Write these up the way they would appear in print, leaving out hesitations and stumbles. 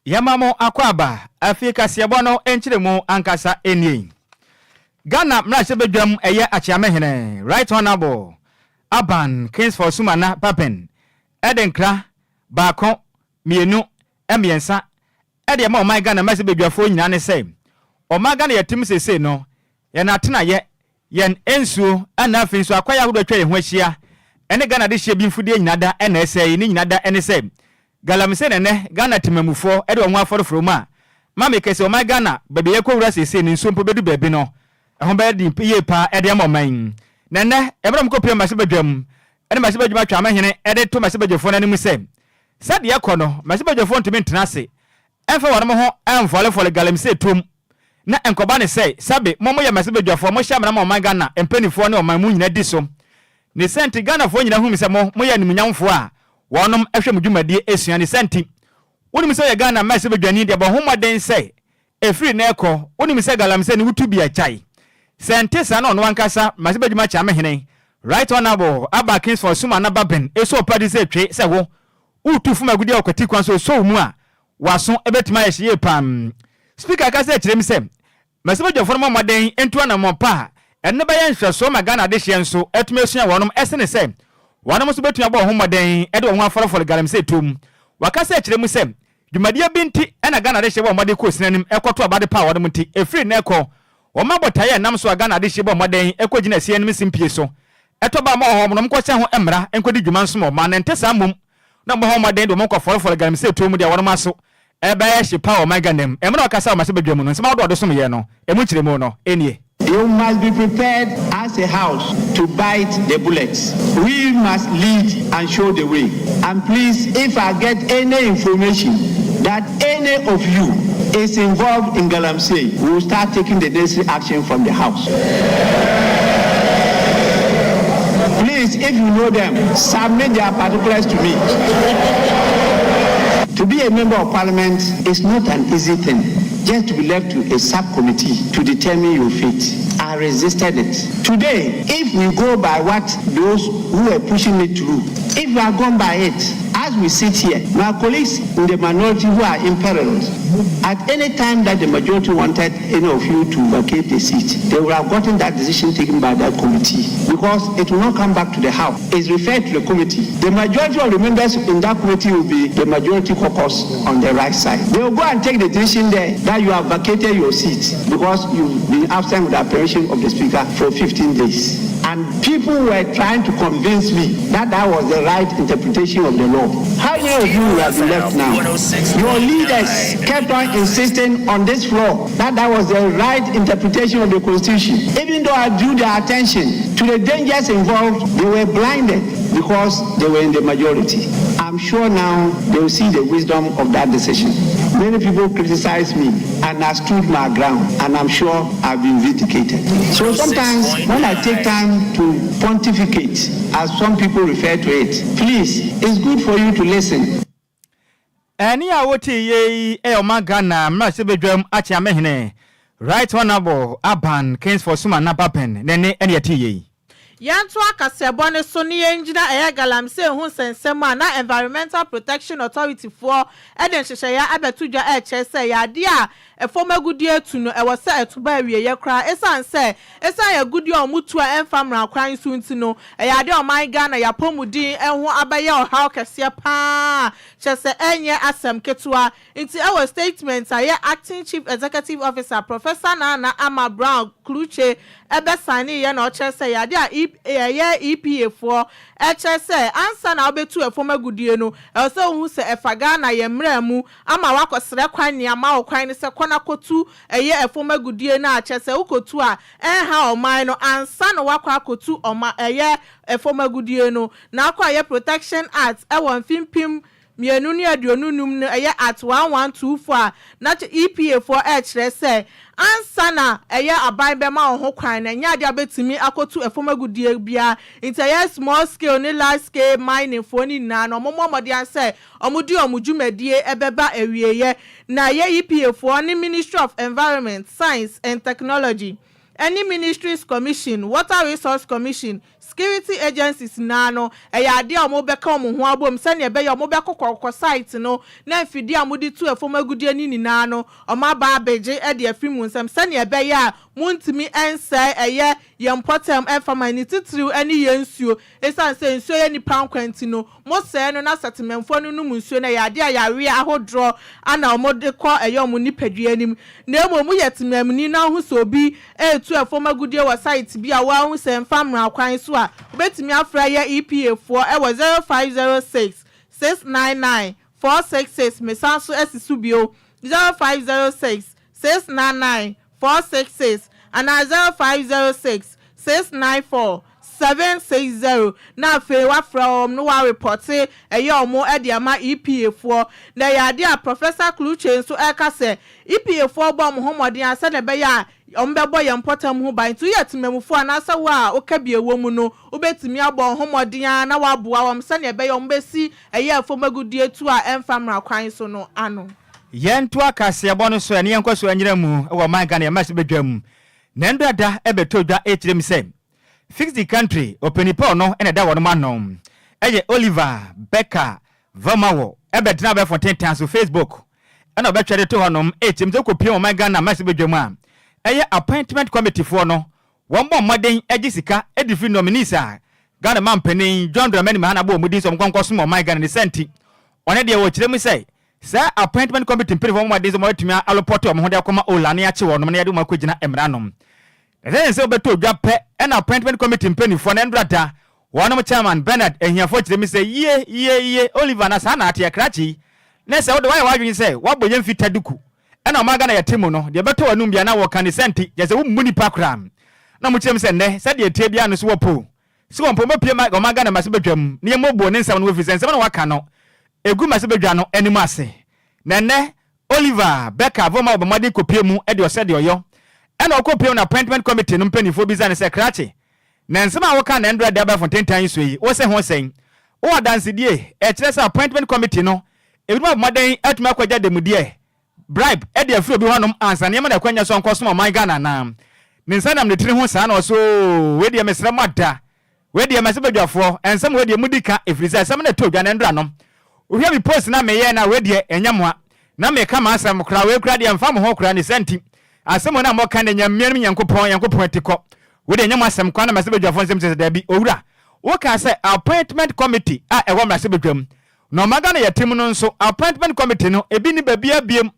Yamamo akwaba Afrika siabono enchiremu ankasa eni. Ghana mrashebedwam eye achiamehene Right Honorable Aban Kings for Sumana Papen Edenkra Bako Mienu Emiensa Ede ma my Ghana mrashebedwafo nyina ne say o ma Ghana yetim sese no ye na tena ye yen ensuo ana afin so akwaya hodo twa ye ho ahia ene Ghana de hye bimfudie nyina da ena ese ni nyina da ene say galamse ne Ghana timamufo ede onwa aforoforo ma me kese o my Ghana bebe ye kwura sese ni nsompo bedu bebe no ehon be di ye pa ede moman nene ebram kopia masebedwam ene masebedwuma twa mahene ede to masebedwofo na nimu se sade yakono masebedwofo ntumi ntenase enfa wonmo ho enfolefole galamse tom na enkoba ne sei sabe momo ya masebedwafo mo hya mra ma Ghana empanifo ne oman mu nyina di so ne senti Ghana fo nyina humi se mo ya nimunyamfo a wonom ehwe mudwumadi esua ne senti wonim se ya Ghana masebedwani de bo homoden sei efiri na ekọ wonim se galamse ne wutu bia chai senti sa no wankasa masebedwuma cha mehene Right Honorable Aba Kings for Sumana Baben eso padi se twe se wo wutu fuma gudi akwati kwan so mu a waso ebetima ya hye pam Speaker ka se kirem se masebedwafo no moden entu na mo pa enne ba ye nhweso ma Ghana de hye nso etumesua wonom esene se wonom so betua bo ho moden ede wo ho aforoforo galam se tom waka se kirem se dwumadia binti ena Ghana de hye bo mode ko sinanim ekoto abade pa wonom ti efiri na ekọ wo mabotaye nam so Ghana de hye bo moden ekogina sienim simpie so eto ba mo ho monom ko hye ho emra enkodi dwuma nso mo ma na ntesa mum na mo ho moden do mo ko foroforo galam se tom de wonom aso ebe ya shi power my Ghanaian emra okasa o masebedwam no nsema do som ye no emu kiremu no enie. You must be prepared as a house to bite the bullets. We must lead and show the way. And please, if I get any information that any of you is involved in Galamsey, we will start taking the necessary action from the house. Please, if you know them, submit their particulars to me. To be a member of parliament is not an easy thing. Just to be left to a subcommittee to determine your fate. I resisted it. Today, if we go by what those who are pushing it through, if we are gone by it, as we sit here, my colleagues in the minority who are imperiled, at any time that the majority wanted any of you to vacate the seat, they would have gotten that decision taken by that committee because it will not come back to the House. It's referred to the committee. The majority of the members in that committee will be the majority caucus on the right side. They will go and take the decision there that you have vacated your seat because you've been absent with the permission of the Speaker for 15 days. And people were trying to convince me that that was the right interpretation of the law. How many of you have been left now? Your leaders kept on insisting on this floor that that was the right interpretation of the Constitution. Even though I drew their attention to the dangers involved, they were blinded because they were in the majority. I'm sure now they will see the wisdom of that decision. Many people criticize me and I stood my ground, and I'm sure I've been vindicated. So sometimes when I take time to pontificate, as some people refer to it, please, it's good for you to listen. Any awoti ye Ghana masebedwam achiamehene Right Honorable Aban Kings for Sumana Papen nene ene ati ye. Yanto akasebo ne so ne engyina galamse hu sensema na Environmental Protection Authority for eden hyehyaya abetudwa chese ya de a efomagudi etu no ewose etuba awieye kra esan ya gudi omutu a enfamra kran so nti no ya de o my Ghana ya pomudin eho abaye ohaw kese pa chese enye asem ketua nti our statement aye acting chief executive officer Professor Nana Ama Brown Kluche ebe sani ye na o chese ya de a EPA for HSA ansa na obetu efomagudie no so hu se efaga na ye mramu ama wakosere kwan ni ama okwan ni se kona kotu eye efomagudie na HSA ukotu a ha oman no ansa na wakwa kotu oma eye efomagudie no na akwa ye Protection Act ewon fimpim mienu ni aduonunum no eye at 1124 na EPA for HSA ansa na eye aban be ma ho kwan na nya de abetimi akotu efomagudie bia into small scale ni large scale mining for ni na no momomode anse omudi omudwumadie ebeba ewieye na ye EPA for ni Ministry of Environment, Science and Technology, any Ministries Commission, Water Resource Commission, security agencies nano ade a mo beka mo ho abom se ne be ye mo bekokọ site no na mfidi a mo di tu efom agudie ni nyina no o ma ba beje de afimu nsem se ne be ya muntimi ense eye yempotem efama ni titiriu ani yensuo esan se nsuo ye ni pankwanti no mo se no na setememfo no no nsuo na ya ade a yawe ahodro ana mo de kọ eye mo ni padua nim na emo mu yetemem ni na ho so bi etu efom agudie wa site bi a wa ho se mfamra kwan so a obetimi afra ye EPA for e was 0506 699 466 mesanso esisu bio 0506 699 466 and 0506 694 760 na fe wa from no wa report omo e de ama EPA for na ya de a professor Kluche so e ka se EPA for bom homodin ase na be ya ombebo ye mpotam ho ban to yetememufo anasa wa okabie wo mu no obetimi abon homodin na wa boa wom se na be ya ombesi eye afomagudie tu a emfamra kwan so no ano yentu akase abo no so ene yenkoso anyira mu wo man Ghana yamase bedwam na ndada ebetodwa etirem se fix the country openipo no ene da wono manom eye Oliver Becker Vamawo ebetna be fonten tan so Facebook ena obetwede to honom etim ze kopie wo man Ghana yamase bedwam a eye appointment committee for no wombo moden Agyei sika edifi nominees a Ghana man penin John Dramani mahana bo mudi so mkonkoso mo man Ghana ne senti one de wo kirem se sa appointment committee mpere fo mo de so mo atumi aloport o mo de akoma olane ache wo no na yade mo akogina emranom then se obeto dwa pe na appointment committee mpeni fo na ndrata wonom chairman Bernard ehiafo kirem se ye Oliver na sa na ate krachi na se wo de wa wadwin se waboye mfita duku ena o maga na yatemu no de beto wanum bia na wo kan senti je se wo muni pakram na mu kirem se ne se de tie bia no so wopo so won pomo pie o maga na mase bedwam ne yemobo ne nsam no we fi se na waka no egu mase bedwa no enimu ase nene Oliver Becker Voma obamade kopie mu e de ose de oyo ena okopie na appointment committee no mpanifo bi zane se krache na nsema wo ka na ndra de ba fontentan so yi wo se ho sen wo dance die e kire se appointment committee no ebi obamade atuma kwagya demudie bribe e de afro bi honom ansa ne ma kwanya so nkoso ma man Ghana na ne nsanam ne tiri ho sa na so we de mesra mada we de mase bedwafo ensem we de mudika efriza ensem na todwa na ndra no ohia bi post na meye na we de enyamoa na me kama asem kra we kra de mfam ho kra ne senti asem na mo kan de nyammian yankopon tiko we de enyamoa asem kwa na mase bedwafo ensem se da bi owura wo ka say appointment committee a ewo mase bedwam no maga na yatim no nso appointment committee no ebi ni babia biem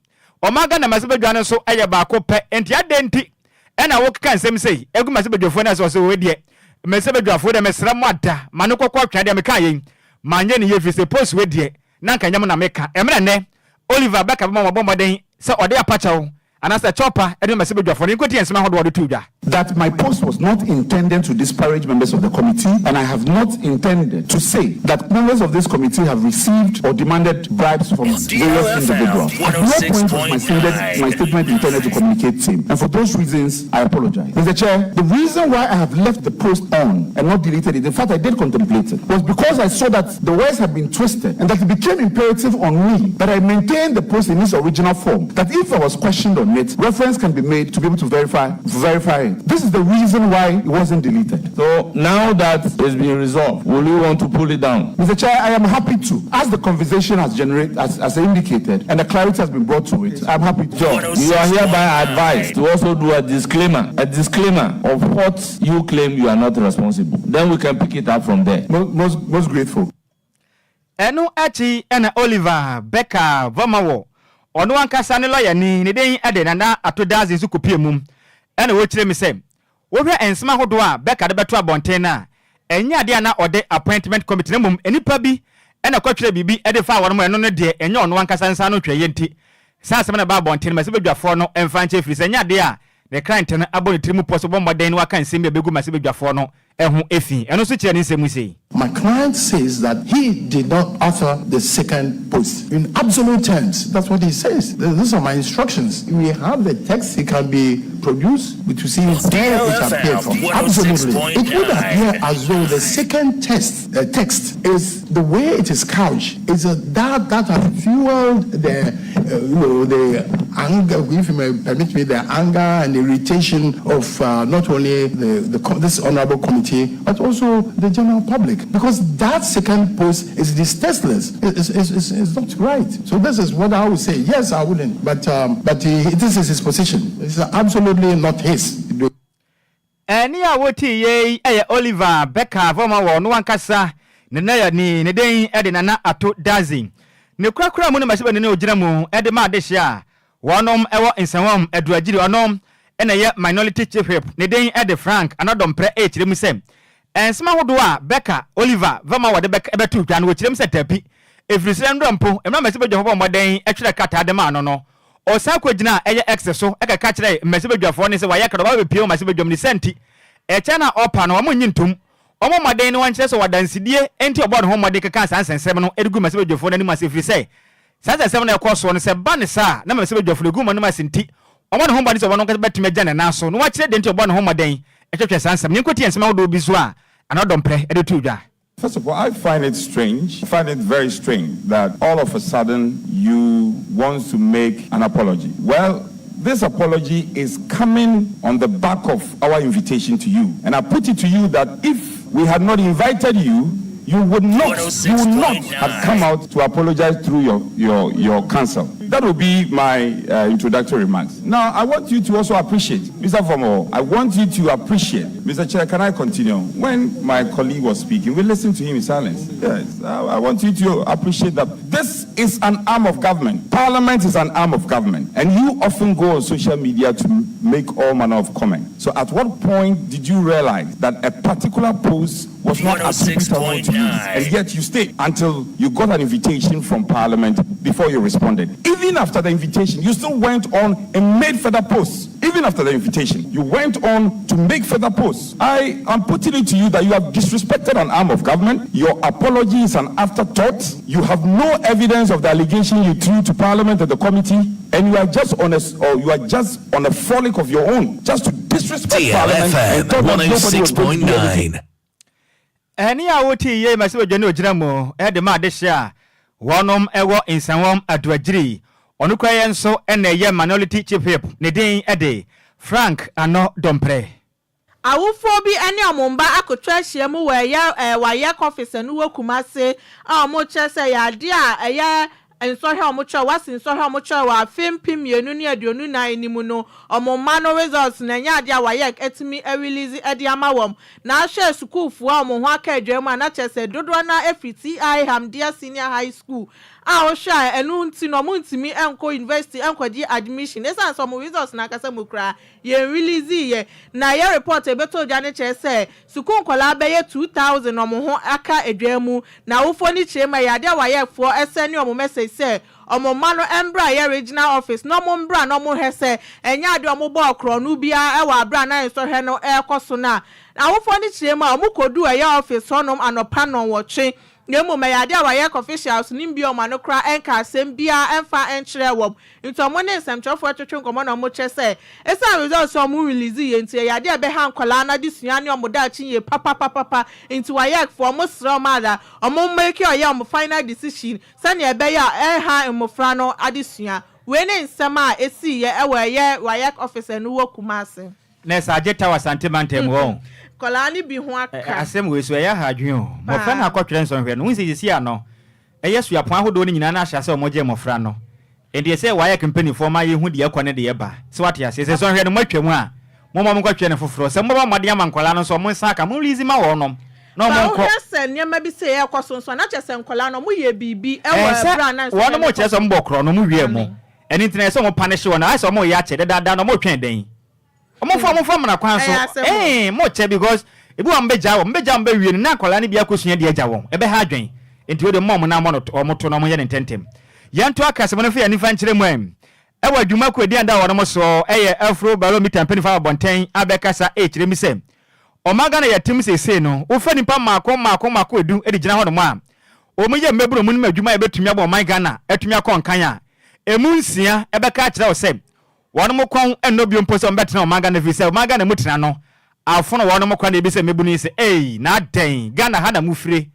o maga na mase bedwa no so aye ba ko pe enti adenti ena wo ka ensem sei egu mase bedwafo na so we de mase bedwafo de mesra mo ada mane kokko twa de me kan yen manye ne ye fi se post we de na kan nyam na meka emre ne Oliver Becker mo bomboden se ode apachawo anasa chopper ede mase bedwafo ne nkoti ensema hodo tudwa that my post was not intended to disparage members of the committee, and I have not intended to say that members of this committee have received or demanded bribes from various individuals. At no point was my statement intended to communicate same, and for those reasons, I apologize. Mr. Chair, the reason why I have left the post on and not deleted it, in fact, I did contemplate it, was because I saw that the words had been twisted and that it became imperative on me that I maintain the post in its original form, that if I was questioned on it, reference can be made to be able to verify it. This is the reason why it wasn't deleted. So now that it's been resolved, will you want to pull it down? Mr. Chair, I am happy to. As the conversation has generated, as indicated, and the clarity has been brought to it, I'm happy to. John, you are hereby advised to also do a disclaimer of what you claim you are not responsible. Then we can pick it up from there. Most grateful. Enu achi ena Oliver Becker Vamawo ono ankasa ne lawyer ni ne den ade nana atodazi su kopie mum ena wo kire me se wo hwe ensema hodo a Becker de beto abonten na enya ade na ode appointment committee na mum enipa bi ena kwatwere bibi ede fa wono eno no de enya ono ankasa nsa no tweye nti sansem na ba abonten ma se bedwafo no emfa nche firi se enya ade a the client na aboni trimu poso bomboden no aka nsem begu ma se bedwafo no ehu efi eno so kire ni nsemu sei. My client says that he did not author the second post. In absolute terms, that's what he says. These are my instructions. If we have the text, it can be produce, but to see where it appeared from. Absolutely. It would appear as though the second text is the way it is couched. It's that has fueled the anger, if you may permit me, the anger and irritation of not only this honorable committee, but also the general public. Because that second post is tasteless. It's not right. So this is what I would say. Yes, I wouldn't. But this is his position. It's absolutely not his. Any awoti ye Oliver Becca former one wankasa ne ni den Nana ato dazi. Ne krakra mu ne masibe ne ogira mu ma dehia wonom ewo nsewom Adwoa Agyei onom ena ye minority chief whip ne den Frank anodom pre ekire mu sem ensema hodo a Becca Oliver former wode betu twa no ekire mu tapi efrisem dompo emra masibe dwo moden etwere kata de ma no Osako jina eye excess so eka ka kire mesebedwafo ne se waye kadoba be pie mesebedwam ni senti eche na opa na omo nyintum omo maden ne wankire so wadansidie enti obodo ho mode keka sansensem no edugu mesebedwafo na ni masefri se sansensem na ekoso no se ba ne sa na mesebedwafo egu mo no masinti omo ne ho mode se obo no ka betime gya ne naso no wakire de enti obodo ho moden etwetwe sansem nyenkoti ensema wodo bi so a anodompre edetu dwa. First of all, I find it strange. I find it very strange that all of a sudden you want to make an apology. Well, this apology is coming on the back of our invitation to you. And I put it to you that if we had not invited you, you would not have come out to apologize through your counsel. That will be my introductory remarks. Now, I want you to also appreciate, Mr. Fomo, I want you to appreciate, Mr. Chair, can I continue? When my colleague was speaking, we listened to him in silence. Yes, I want you to appreciate that this is an arm of government. Parliament is an arm of government. And you often go on social media to make all manner of comments. So at what point did you realize that a particular post was not attributable to you, and yet you stayed until you got an invitation from Parliament before you responded? Even after the invitation, you still went on and made further posts. Even after the invitation, you went on to make further posts. I am putting it to you that you have disrespected an arm of government. Your apology is an afterthought. You have no evidence of the allegation you threw to Parliament and the committee, and you are just on a frolic of your own, just to disrespect Parliament and talk about nobody was going to do anything. Any awoti ye masibe dwene ogira mu ma dehia wonom ewo insanwom Adwoa Agyei onukwa ye nso ena ye minority chief whip ne den Frank ano dompre awufo bi ene omomba akotwa hia mu waye office no wakumase a omo chese ya de a eye ensohe omocho wasin sohe omocho wa fempim yenu ne aduonu nan ni mu no omomma no results na nya ade a waye etimi release ade amawom na ahwe school fu a omo ho aka adwam na chese dodo na FTI Hamdia Senior High School a o sha enu nti no mo ntimi enko university enkwadi admission esa so mo results na kasa mukra ye release ye na ye report ebeto dwa ne chese school nkola be ye 2000 omo ho aka adwam na wofo ni chema ya ade waye fo eseni omo message say omo mano embra ye regional office no mo mbra no mo hese enya ade omo bo okro no bia e wa abra na so he no e koso na wofo ni chema omo kodu ye office honom anopa no woche Nemo me yade awaye officials nimbi o mano kra enka asem bia emfa enkyere wom nto mo ne nsemtwefo atwetwe nkomo na mo kyese esa results o mo release ye nti yade be ha nkola na disua ne o mo da chi ye papa nti waye for mo sro mada o mo make o ye o final decision sane ebe ya ha emofra no adisua we ne nsema esi ye ewaye waye officer no wokumase Nessa Jetta was sentimental won Kolani bi ho aka asem we so ya hadwen o mo fa na akotwere nso hwe no nsi sisi ano eyesu apon ahodo ni nyina na ahya se o moje mofra no ende se waye company for ma ye hu de yakone de ye ba se wate ase se so hwe no matwam a mo kwatwe ne foforo se mo ba made amankola no so mo nsa aka mo release ma wonom no mo nko se nyema bi se ye kwasonso na chese nkola no mo ye bibi ewa bra na wonom mo chese mo bokro no mo wie mo eni ntine se mo punish wona ase mo ye ache dada no mo twen den mo fa na kwan so mo che because ebi wa mbeja mbe wie na kola ne bia kosua de agya won ebe ha adwen enti we mom na mo to no mo ye ntentem yanto akase mo no fa ya nifa nkyere mu ewa adwuma ko edi anda wono mo so afro barometer mpeni fa bonten abekasa kyere mi se omaga na yatim sese no wo fa nipa mako edu edi gina ho no mo a o mo ye mbebro mu no adwuma ebetumi abo my Ghana etumi akon kan a emu nsia ebeka kyere wo se one mo kon eno bi mpo se mbetena o maga na fi se o maga na mutena no afono one mo kwa na bi se mebuni se na den Ghana ha na mufire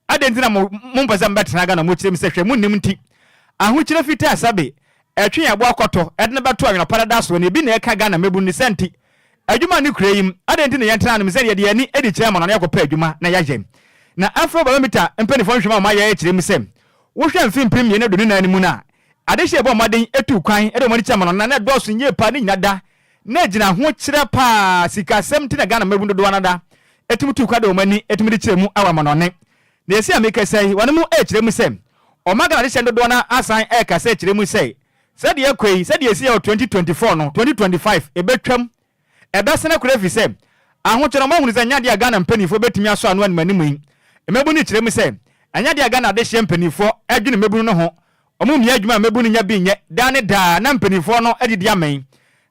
adentina mo mpese mbetena Ghana mo kirem se hwe munnim nti ahokyere fita asabe etwe ya bo akoto edne beto anwo paradise woni bi na eka Ghana mebuni senti adwuma ni kureyim adentina yentena no se de ani edi kyerema no yakopa adwuma na yajem na afro barometer mpenifo nhwema ma ya kirem se wo hwe mfimpim ye na do na animu na adehye ebo maden etu kwan edo mani chama no na doso nye pa ni nyada na gina ho kire pa sika semti na Ghana mebun do wanada etumtu kwada o mani etumdi kiremu awama no ne na esi ameka sei wone mu kiremu sem o maga na de do na asan ka sei kiremu sei se de ekwei se de esi 2024 no 2025 ebetwam ebesena kura fi sem aho kire mo hunu ze nyade ya Ghana mpanifo betumi aso anu an mani mu emebu ni kiremu sem anyade ya Ghana de hye mpanifo adwene mebun no ho omu mi adwuma mebu ni nya bi nye dane da na mpanifo no edidi amen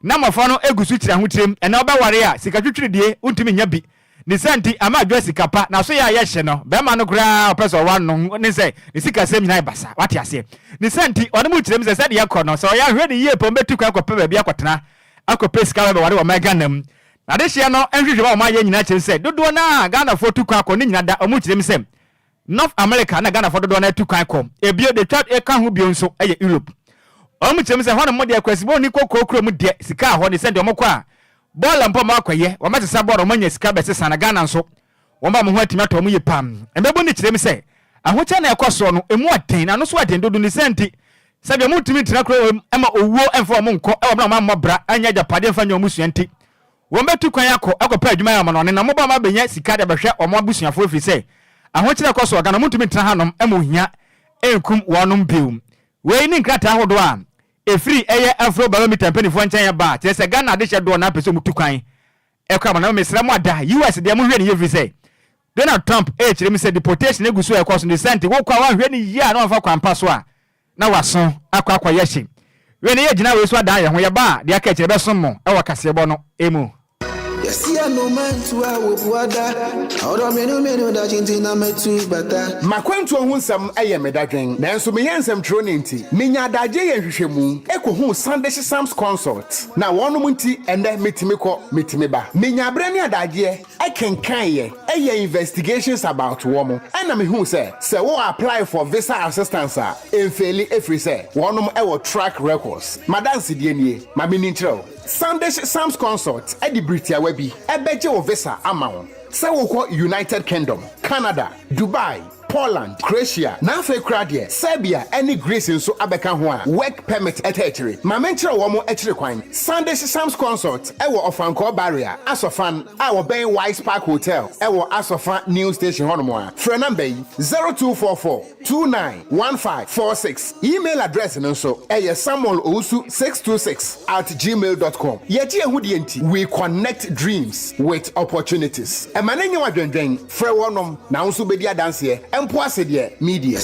na mafo no egusu kira ho tirem ena obaware a sika twitwiridie untimi nya bi ni senti ama Adwoa Sikapa na so ya hye no be ma no kura opeso wa no ni se ni sika sem nyina basa wate ase ni senti ono mu tirem se de yakọ no so ya hwe ni yie po metu kwa akọpe ba bi akọtena akọpe sika ba ware o ma Ghana mu na de hye no enhwehwe ba o ma ye nyina kire se dodo na Ghana fo tu kwa akọ ni nyina da omu tirem se North America na Ghana for do na tu kan kom ebio de chat e kan ho bio nso eye Europe omu chem se hono mo de akwasibo ni kokokro mu de sika ho ni se de mo kwa bola mpo ma akwaye wo matesa bola mo nya sika be sesa na Ghana nso wo ba mo ho atimi ato mo ye pam embebu ni kirem se ahocha na ekoso no emu aten na no so aten dodo ni senti se be mo timi tira kro ema owuo emfo mo nko e wo ma mmobra anya japade mfa nya omusu enti wo metu kan akọ pa adwuma ya mo no na mo ba ma benya sika de behwe omo abusuafo fi se ahokyere koso Ghana mutumi tena hanom emuhia enkum wonom bium we ni nkrata hodo a efiri eye afro barometer penifo nchen ya ba tese Ghana de hye do na pese mutukwan ekwa na mesra mu ada US de mo hwe ni yevi say Donald Trump kire mi say deportation eguso e koso ni senti wo kwa wan hwe ni ya na mfa kwampa so a na waso akwa yeshi we ni ye gina we so ada ye ho ye ba de aka kire be so mo e wakasebo no emu Makwantu ohunsam eye medadwen nanso me yensam tro ne nti menya adagye ye hwehwemu ekohu Sunday Sam's consult na wonom nti ende metimi ba menya abre ne adagye ekenkan ye eye investigations about womo ana me hu se wo apply for visa assistance a enfeli efri se wonom ewo track records madanse die nie ma me ni nkyerɛw Sunday Sam's consult edi Britia webi ebeje wo visa amount se wo ko United Kingdom, Canada, Dubai, Poland, Croatia, na Africa de Serbia any Greece nso abeka ho a work permit etechiri ma menkyere wo mo echiri kwan Sunday Sam's consult ewo Ofanko barrier asofan a wo ben Wise Park Hotel ewo asofa new station hono a frɛ number 0244291546 email address nso samuel626@gmail.com yeti ehudi enti we connect dreams with opportunities emanenye wadwendwen frɛ wonom na nso bedi adanse empo asede media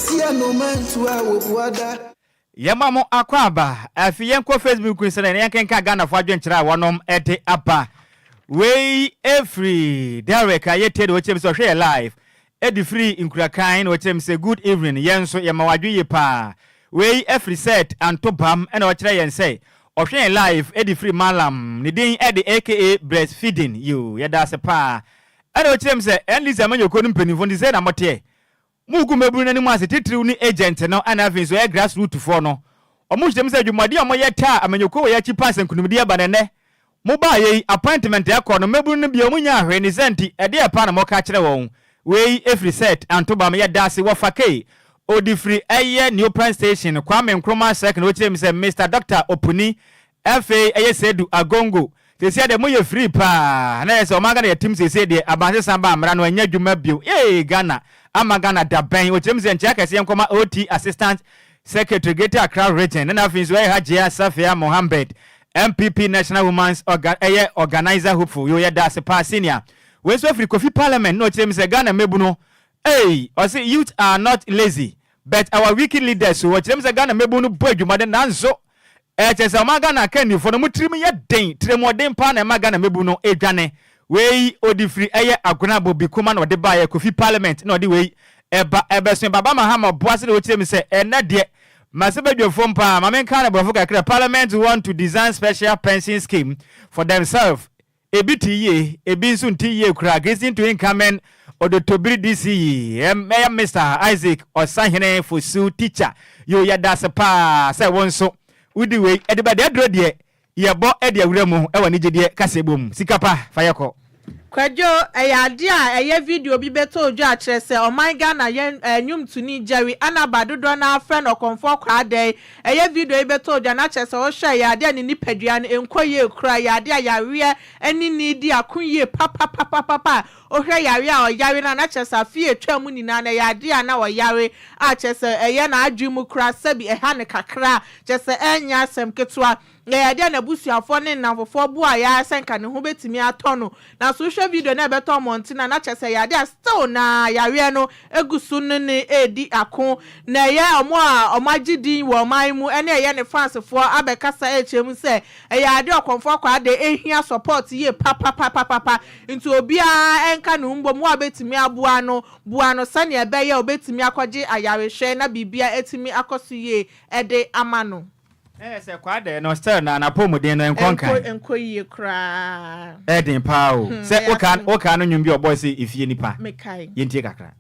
Yamamo akwaba afiyen ko Facebook nsere ne yankenka Ghana fo adwenkyere wonom ede apa we every Derek ayete de wochem so hwe live edi free inkurakan wochem say good evening yenso yemawadwe pa we every set antobam ena wochere yen say ohwe live edi free malam ne din edi aka breastfeeding you yeda se pa ena wochem say enlise amanyoko no mpanifo ndi say na mote mugu mebru na ni mu ase titiriw ni agent no ana afin so ya grassroots fo no omu hwem se dwumade omo yeta amanyoko we ya chi pass nkunumdi abanene mo ba ye appointment ya ko no mebru no bia omu nya ahwe ni senti ede e pa na mo ka kire won we every set antobam ya dase wo fake odi free eye new prime station Kwame Nkrumah second wo kire mi se Mr Dr Opuni FA eye sedu agongo tese de mo ye free pa na se o maga na team se de abanse samba amra no anya dwuma bio Ghana ama Ghana da ben o chemse nche akese nkoma OT assistant secretary Greater Accra region na afin so Hajia Safia Mohammed MPP National Women's Organizer hopeful yo ya da se pa senior we so free coffee parliament no chemse Ghana mebu no o say youth are not lazy but our wicked leaders so chemse Ghana mebu no bo adwuma de nanso chese omaga na kan fo no mutrim ye den tremoden pa na maga na mebu no edwane we odifri eye agona bobi kuma na ode ba ye kofi parliament na ode we eba ebeso baba mahama boase de otirem se ena de Masebe Fompa, Mamenkana Bafuka, Parliament want to design special pension scheme for themselves. A BTE, a Binsun TE, Kragazing to incumbent or the Tobri DC, Mayor Mr. Isaac or Sahine for Sue teacher. You yadasa pa, say one so. With the way, everybody dread ye, ya bo Edia Remo, Ewa Nijidi, Kasebum, Sikapa, Fayako. Kwadwo eye video bi beto ojo a kire se o my Ghana yen nyum tuni Jerry anabadodo na friend okonfo kwade eye video beto ojo na kire se o hwe ya ade ni nipadua na enkoye kura ya ade ya we ani ni di akunye papa o hwe ya we a o yare na kire se afie twam ni na ya ade na o yare a kire se eye na adwum kura sabi ha ne kakra kire se enya asem ketwa ya ade na busuafo ne namfofo bo a ya senka ne ho betimi atono na social video na beto montina na chese ya dia still na yawe no egusu ne edi ako na ye omo a omagidi wo man mu ene ye ne fansefo abekasa echemu se ya dia okonfo kwa de ehia support ye papa into obi a enka no mbo mu abetimi aboa no sane ebe ye obetimi akoje ayawe hwe na bibia etimi akoso ye ede amano se kwade no still na pomuden no enkoyi kra edin pao se oka no nwum bi oboy se ifie nipa mekai yentie kakra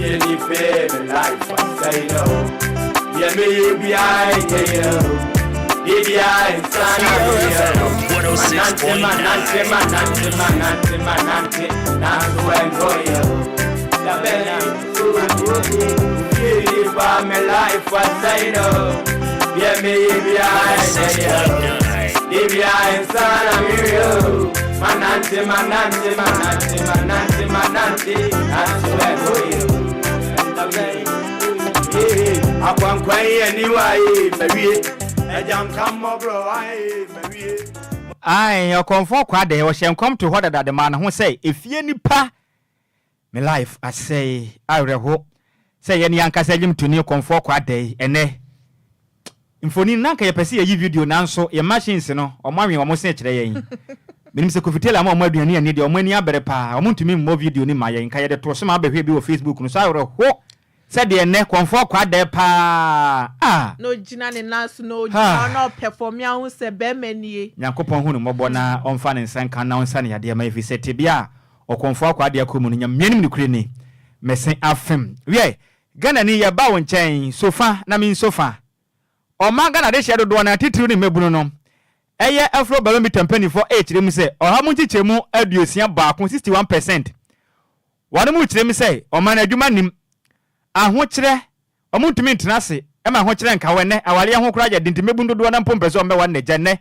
Any baby life I say no. Yeah, maybe I get you. Maybe I I comfort kwade o shen come to order that the man who say if ye nipa me life I say I reho say ye ni ankasa lim to ni comfort kwade ene infoni nanka ye pese ye video nanso ye machines no o manwe o mo se kire yen menim se kofitela ma o ma aduane ani de o mani abere pa o montumi mo video ni ma ye nka ye de to so ma behwe bi o Facebook no so I reho said the ne comfort kwade pa no jina ne naso no jina no perform ya hu se be manie Nyankopon hu no mobo na omfa ne nsanka na onsa ne yade ma efi se tebia o comfort kwade akomu no nyamyanim ne kure ni mesen afem we Ghana ni ya ba won chen sofa na min sofa o ma Ghana de hye dodo na titiri ni mebunu no eye afro barometer mpani for h dem se o ha mu chichemu aduosia baako 61% wanu mu chirem se o ma na adwuma nim ahokyere omuntumi ntenase ema ahokyere nka wene awale ho kura ya dintimebu ndodo na mpompeso ombe wan ne gene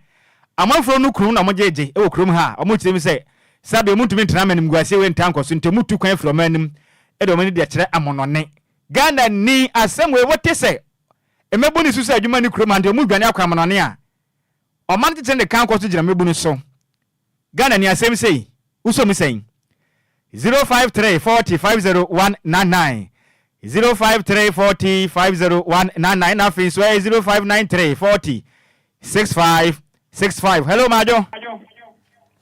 amanfro no kuru na mojeje e wokurum ha omukyere mi se sabe omuntumi ntena manim guase we ntankoso ntemutu kwan from anim e do mani de kyere amonone Ghana ni asemwe wote se emebu ni susu adwuma ni kurum ande omudwane akwa amonone a oman tete ne kan koso gira mebu ni so Ghana ni asem sei uso mi sei 053405019 053405019 na fin so 0593406565. Hello Majo.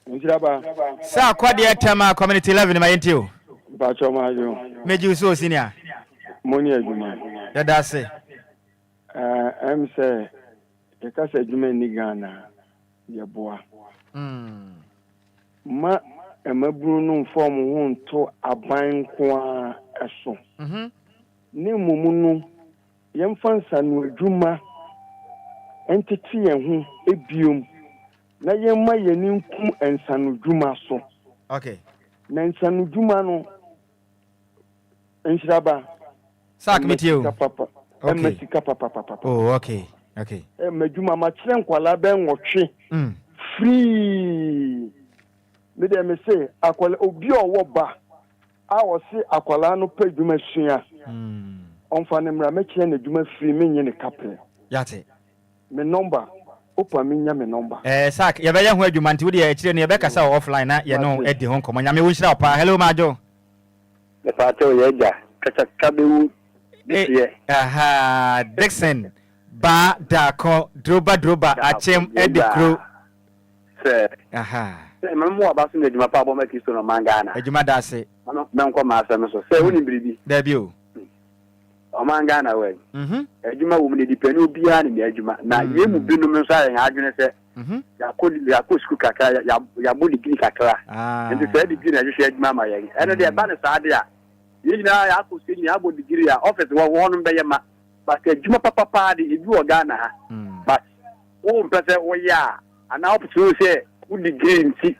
Nhyiraba. Sa kwade tema community 11 ma yentio. Bacho Majo. Meji so senior. Moni adwuma. Dada se. Em say e ka se adwuma ni Ghana ye boa. Ma emaburu no form ho nto aban ko a eso. Ne mumunu yemfansa no adwuma entity yen ho ebiom na yemma yeni nkum ensano dwuma so. Okay. Na ensano dwuma no Nhyiraba sa committee papa. Okay. Papa. Oh, okay. Okay. Madwuma ma kire nkwala ben wotwe. Free. Me dem say akwala obi owo ba a wo se akwala no pa dwuma sua onfa ne mra me kire na dwuma free me nye ne kapre yate me number opa me nya me number sak ye be ye ho adwuma nti wo de ye kire ne ye be kasa offline na ye no edi ho nkomo nya me wo hira opa. Hello Majo. le pato ye ja kacha kabewu this year. Aha, Dixon. Ba dako droba achem edikro. Sir. Aha. Memo about the Juma Pabo Mekisto no Mangana. Ejuma dase. Manko Master no so. Say woni bribi. Debut. O Mangana we. Ejuma wo me depend obi a ni ejuma. Na ye mu binu me so ayen adwene se. Ya ko school kakra ya bo degree kakra. Nti say degree na hwehwe ejuma ma yen. Eno de ba ne saade a. Ye nyina ya ko se ni abo degree a office wo wonu be ye ma. But ejuma papa de ebi wo Ghana ha. But wo mpese wo ya ana opportunity say wo degree nti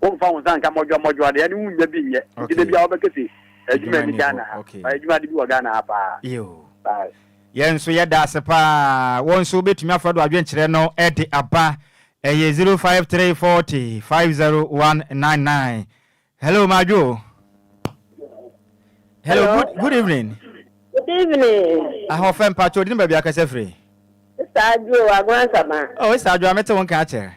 wo fa won san ka mojo de ani wu nya bi ye. Nti de bia wo be kesi ejuma ni Ghana ha. Ejuma de bi wo Ghana ha pa. Yo. Bye. Yen so ye da se pa won so betumi afado adwenkyere no e de aba 05340 50199. Hello Majo. Hello, good evening. Good evening. I have fun patcho din ba bia ka free. Adwoa Sama. Oh, Adwoa mete won ka che.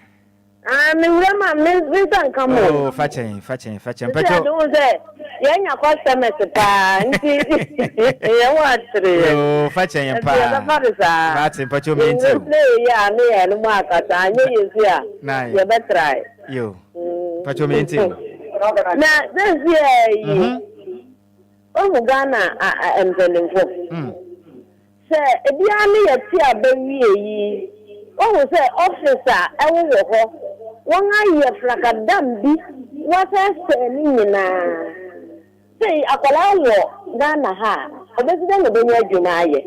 Me wura ma me san kamo. Oh, fachen patcho. Don't say yenya customers pa nti ye watre. Oh, fachen pa. Fachen patcho me nti. Ya me no akata anye yesu a. Ye betrai. Yo. Patcho me nti. Na this year Oh Ghana empelinfo. Say ebia me yati abawie yi. Oh say officer ewo ho. Won aye flakadam bi. What say ni nyina. Say akwala wo Ghana ha. Obesida no benya adwuma aye.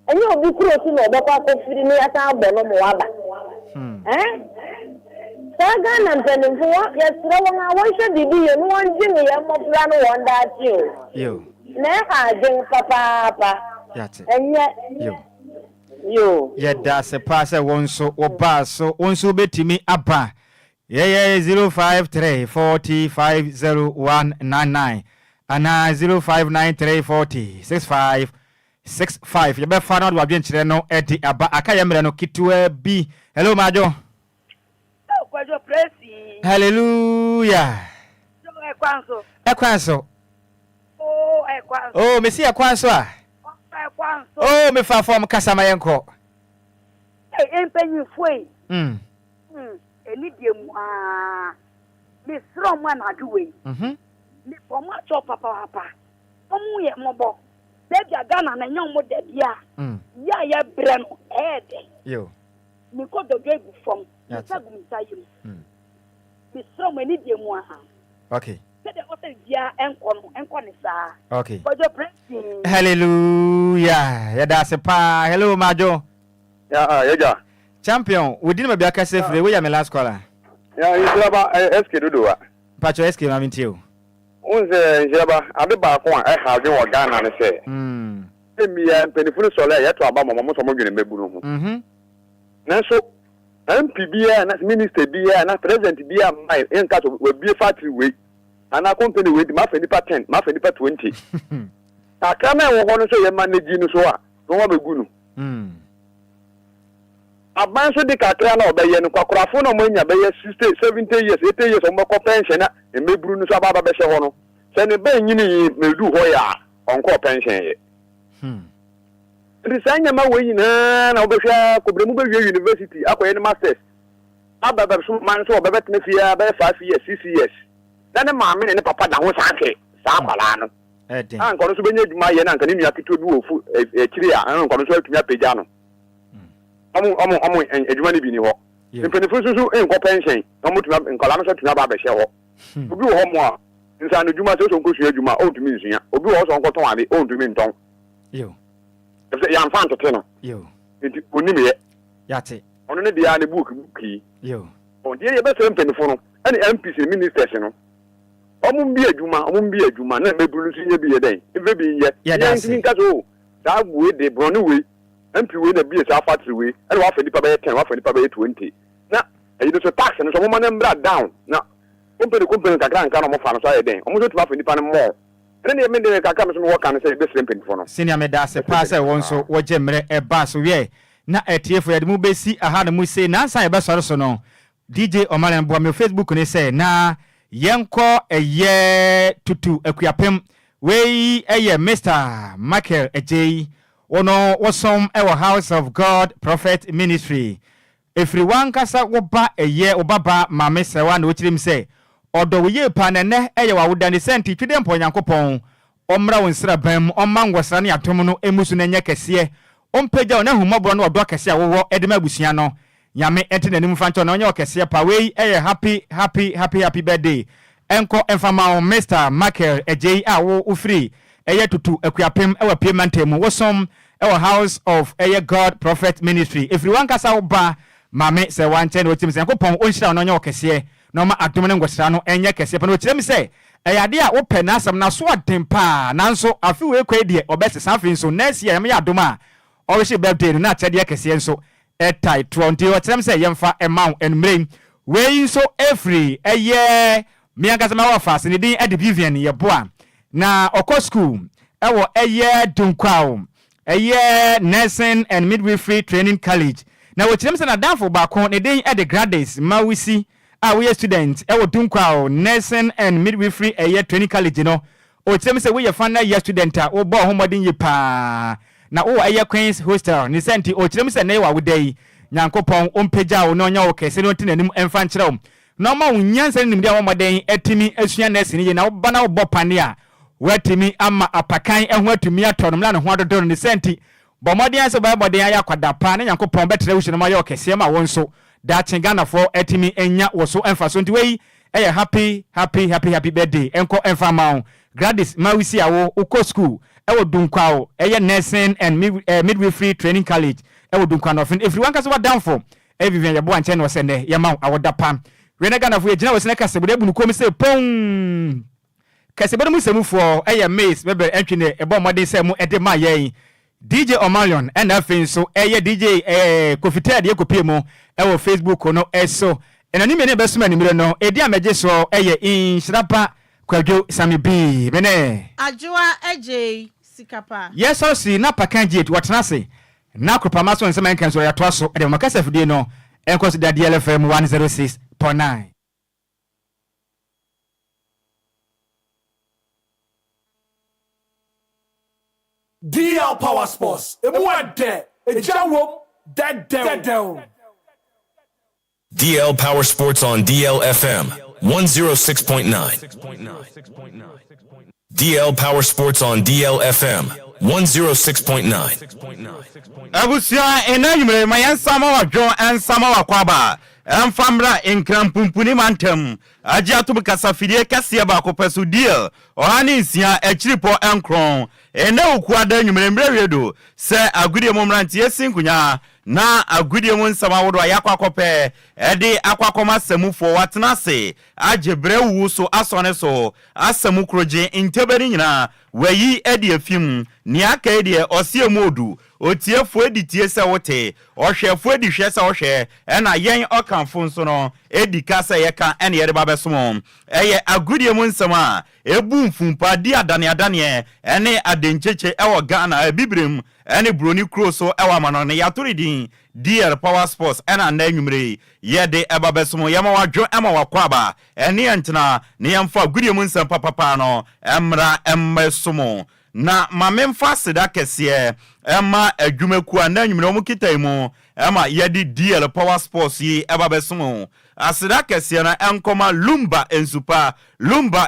Enye obi kuro ti no obekwa kofiri ni ata abolo mo waba. Ghana mpeninfo yesra won a won hwe bibi ye no won gye ye mofra no won da ti o. Yo. Na ha gen papa. Yate. Enye. Yo. Ye da se pass won so oba so won so betimi aba. Ye 053 40 50199 ana 0593 40 65 65 ye be fa na adwenkyere no e de aba aka ye mre no kitwa bi. Hello Majo. Kwadwo praise. Hallelujah. Ekwanso. Oh, me see ekwanso a. Oh, me fa form kasama yenko. Empenyi foi. Eni diemu me sro mo na duwe. Me pomo cho papa. Omu ye mobo. Bebia Ghana na nyom mo de bia. Ya bre no ede. Yo. Me ko do gebu from. Okay. Okay. Hallelujah. Yeah, that's a pa. Hello, Majo. Yeah. Champion, we didn't be a case free. We are my last caller. Yeah, Nhyiraba SK Dodoa. Pacho SK, I'm into you. Nhyiraba, I be back one. I have you Ghana and say. Me and Penifunu Soleil, yet to about Mamma Mogan and Bebu. Nanso. MPBA and minister BA and president BA my encat will be a factory way and a company with Maffenipa 10, Maffenipa 20. I come and want to say a managing so no one be good. A man should the Catrano by Yen Quacrafona Monia by 70 years, 80 years of more pension and may Bruno Sababa Beshahono. Send a bang in may do Hoya on core pension. Resign my way in Obesha, Cobremu University, Aqua Masters. Abba man so about Nefia by 5 years, 6 years. Then a mammy and a papa down Sake, Sabalano. I'm going to be my young academia to do a tria and I'm going to be a pejano. And Edwani Bini. The Penifus in pension, no more in Columbus to Naba Show. To do homework. In San Juma, so good Juma, old museum, or do also on Coton, old to Minton. You. If they are fan to tenor, you. It would be Yate. Only the other book key. You. Oh, dear, best telephone. Any MPC ministers, you know. I won't be a Juma, let me be a day. It may be yet. That's all. That way they run away. MP with a beer factory way, and offer the pay 10, offer the pay 20. Now, it is a tax and some woman and brought down. Now, open the company that can't come off on a side, almost to offer the pan more. Then they made the come and work and say this limping for us. Senior Medasa passer once so what Jemre a bass ye. Na etie for the mubesi a had mu say na sai be soro so no. DJ Omalan bo me Facebook ne say na yenko a ye tutu akuapem we Mr. Michael Agyei ono wosom House of God Prophet Ministry. Everyone kasa woba obaba mame sewa na ochirim se odo ye panene wa wudane senti twede mpo Nyankopɔn omra wonsra bam omangwasra ne atom no emusu na nya kese ompeja ona humabro no odo kese awowo edema abusua no nyame ente nanim fancho na onye okese pa we happy birthday enko enfama Mr. Michael Agyei awo ufri tutu akuapem piemantemu wosom House of God Prophet Ministry. Everyone kasa woba mame se wanche no tim se Nyankopɔn onhyira no onye okese no ma atom ne ngwasra no enye kese pa no kyerem se ade a wopɛ na asɛm na so atempa nanso afi we kwa die obesesa afi nso next year me adom a ɔhye birthday no na kyɛde kɛse nso etai 20 wɔkyerem sɛ yɛmfa emau enmrem we nso every mianga sama wa fast ne din ade Vivian yeboa na ɔkɔ school ɛwɔ dunkwao nursing and midwifery training college na wɔkyerem sɛ na danfo baako ne din ade graduates mawisi we student dunkwao nursing and midwifery training college no wɔkyerem sɛ we fan na student a wo bɔ homodin ye pa na wo Queens hostel ni senti wɔkyerem sɛ ne wa wodai Nyankopɔn ompagya wo no nya wo kɛse no tinanim emfa nkyerɛw na ma wo nyansa nim dia wo moden atimi asua nursing ye na wo bana wo bɔ pane a watimi ama apakan ho atumi atɔnom na ne ho adodo ni senti bɔ moden asɛ bɔ moden aya kwadapa na Nyankopɔn betre wo hye ma yɛ kɛse ma wo nso da Ghana for etimi enya wo so emfa so nti happy birthday enko emfa ma Gladys mawisi awo uko school dunkwao nursing and midwifery training college dunkwa no fin everyone kasa wa down for Vivian yabo anche no sene yama awodapa we na Ghana for yegina wo sene kasa bude bunu kom se pon kasa bude mu semu for maze bebe entwene ebo mode se mu ede ma yen DJ Omalion and afin so DJ Kofita de ekopie mu Facebook no eso enani me ne besuma ni mire no edi ameje so Nhyiraba Kwadwo Sammy B bene Adwoa Agyei Sikapa yes so si na pakanji et watnase na kopama so nsema nkan so ya to so ede makasa fidie no enkosi da DLFM 106.9 DL Power Sports. DL Power Sports on DLFM 106.9. DL Power Sports on DLFM 106.9. Abusia enayumre mayansama wa John ansama wa kwaba. Famra enkrampumpuni mantem ajiatu kasafidie kase ba kopesu deal ohani nsia echiripo enkron ene okuada nyumrembre redo se agudie momrantie esinkunya na agudie mu nsama wodo yakwakope ede akwakoma samufo watnase ajebre wu so asone so asamu kroje inteberi nyina wayi ede afim ni aka ede osiemu otiefo editie se wote ohwefo edihwe se ohwe ena yen okanfo nso no edika se yeka ene yede babesom eye agudie mu nsama ebu mfumpa di adane ene adencheche ewo Ghana bibrem ene broni kroso ewa manone yatoridin DL Power Sports ena nanyumre yede ebabesom yama wadwo ema wakwaba ene entena ne yamfa agudie mu nsam papa no emra emmesomo na mamemfa seda kese ema adwumaku ananyumre omukitaimu ema yedi DL Power Sports yi ebabesom aseda kese na enkoma Lumba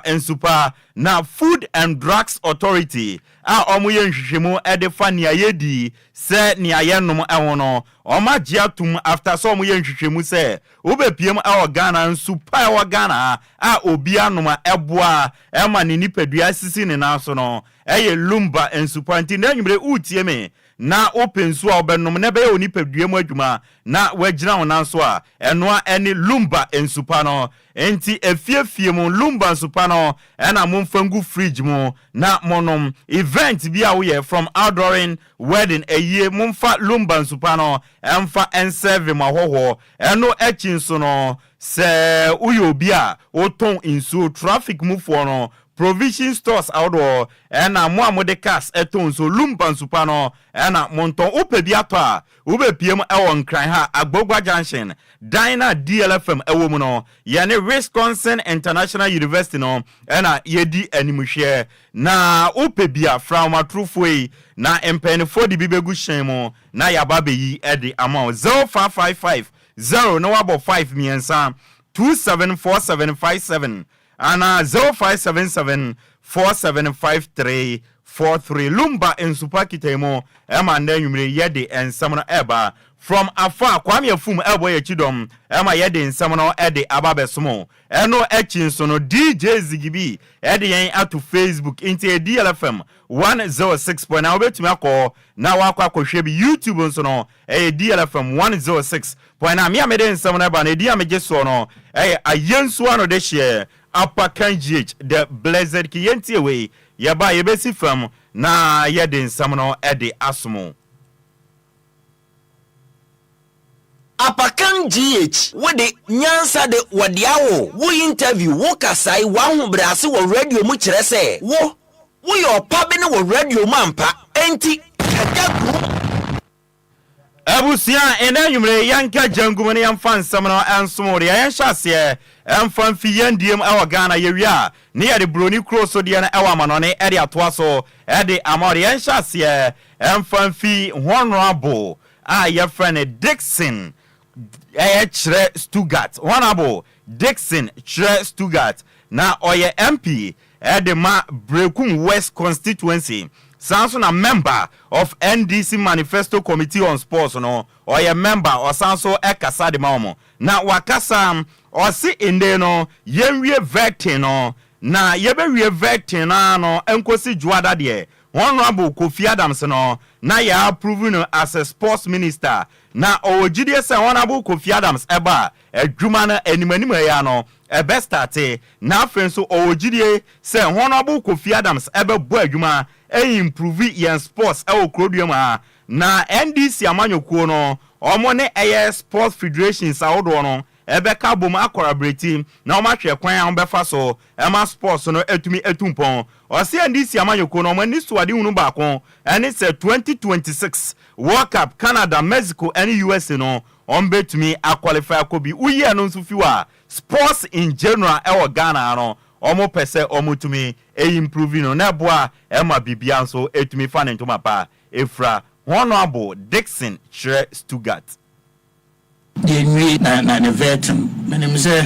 ensupa na Food and Drugs Authority a omuye nhwehwemu edefa nia yedi se nia yenom ewono omagye atum after so omuye nhwehwemu se obepiem awo Ghana ensupa awo Ghana a obi anoma eboa ema ni nipadua sisi ne naso no eye Lumba ensupa nti na nwumre utie me na opensu a obenom na be onipadua mu adwuma na wagina wona nso a enoa ene Lumba ensupa no enti efiefie mu Lumba ensupa no ena momfangu fridge mu na monom event bi a wo from outdooring wedding eye momfa Lumba ensupa no emfa enserve mahoho eno echinso no se uyo bi a oton insu traffic mufo no provision stores outdoor ena mo amode cars eton so Lumba nsupa no ena monton upe bi ato a ube piem ewo nkran ha Agbogwa Junction Dina DLFM ewo mu no ye ne Wisconsin International University no ena yedi animhwe na upe bia from atrufoi na empenifo di bibegu hyen mu na yaba beyi edi amount 0555 0 no wabo 5 miensa 274757 ana 0577 475343 Lumba in Supakitemo ema ndenwumre yede ensamno eba from afar kwame afum ebo ye chidom ema yede ensamno ede ababesomo eno echinso no DJ Zigibi ede yen atu Facebook into DLFM 106. Na obetumi akọ na wakọ akohwe bi YouTube nso no DLFM 106. Na me amede ensamno eba na edi ameje so no ayenso ano de share Upper GH the blessed kiyenti away yaba yebesi fam na yedin samno ede asmo Upper GH wode nyansa de wadiawo wo interview wo kasai wa hobrase wo radio mu kire se wo yo pabe ne wo radio mampa enti kagagru Abusia enanyumre yanka jangumane yamfa nsamno ansmo de yanhyase emfa mfi yandiem awa Ghana yewia ne yade broni kroso de na awa manone ede atoa so ede amore yanhyase emfa mfi honorable your friend Dixon chere Stuttgart honorable Dixon chere Stuttgart na oye MP ede ma Brekum West constituency Sanso na member of NDC Manifesto Committee on Sports no or a member or sanso ekasa de maomo na wakasa or si inde no yenwie vetting no na yebewie vetting na no enkosi juada de Honorable Kofi Adams no na ya approve no as a sports minister na ojidie se Honorable Kofi Adams eba adwuma na animanim ya no ebe starte na afenso ojidie se Honorable Kofi Adams ebe bo adwuma improve yen sports okrodum na NDC amanyokuo no omo ne sports federations awodo no ebe ka bom akorabreti na omo hwe kwan a befa so ema sports no etumi etumpon o se NDC amanyokuo no omo ni suade hunu baako ene se 2026 World Cup Canada Mexico and USA no ombetumi qualify kobi uye no nsufiwa sports in general ewo Ghana no omo pese omo tumi improve no na boa ema bibia nso etumi fa ntoma pa efra Honorable Dixon chere Stuttgart na veteran menim say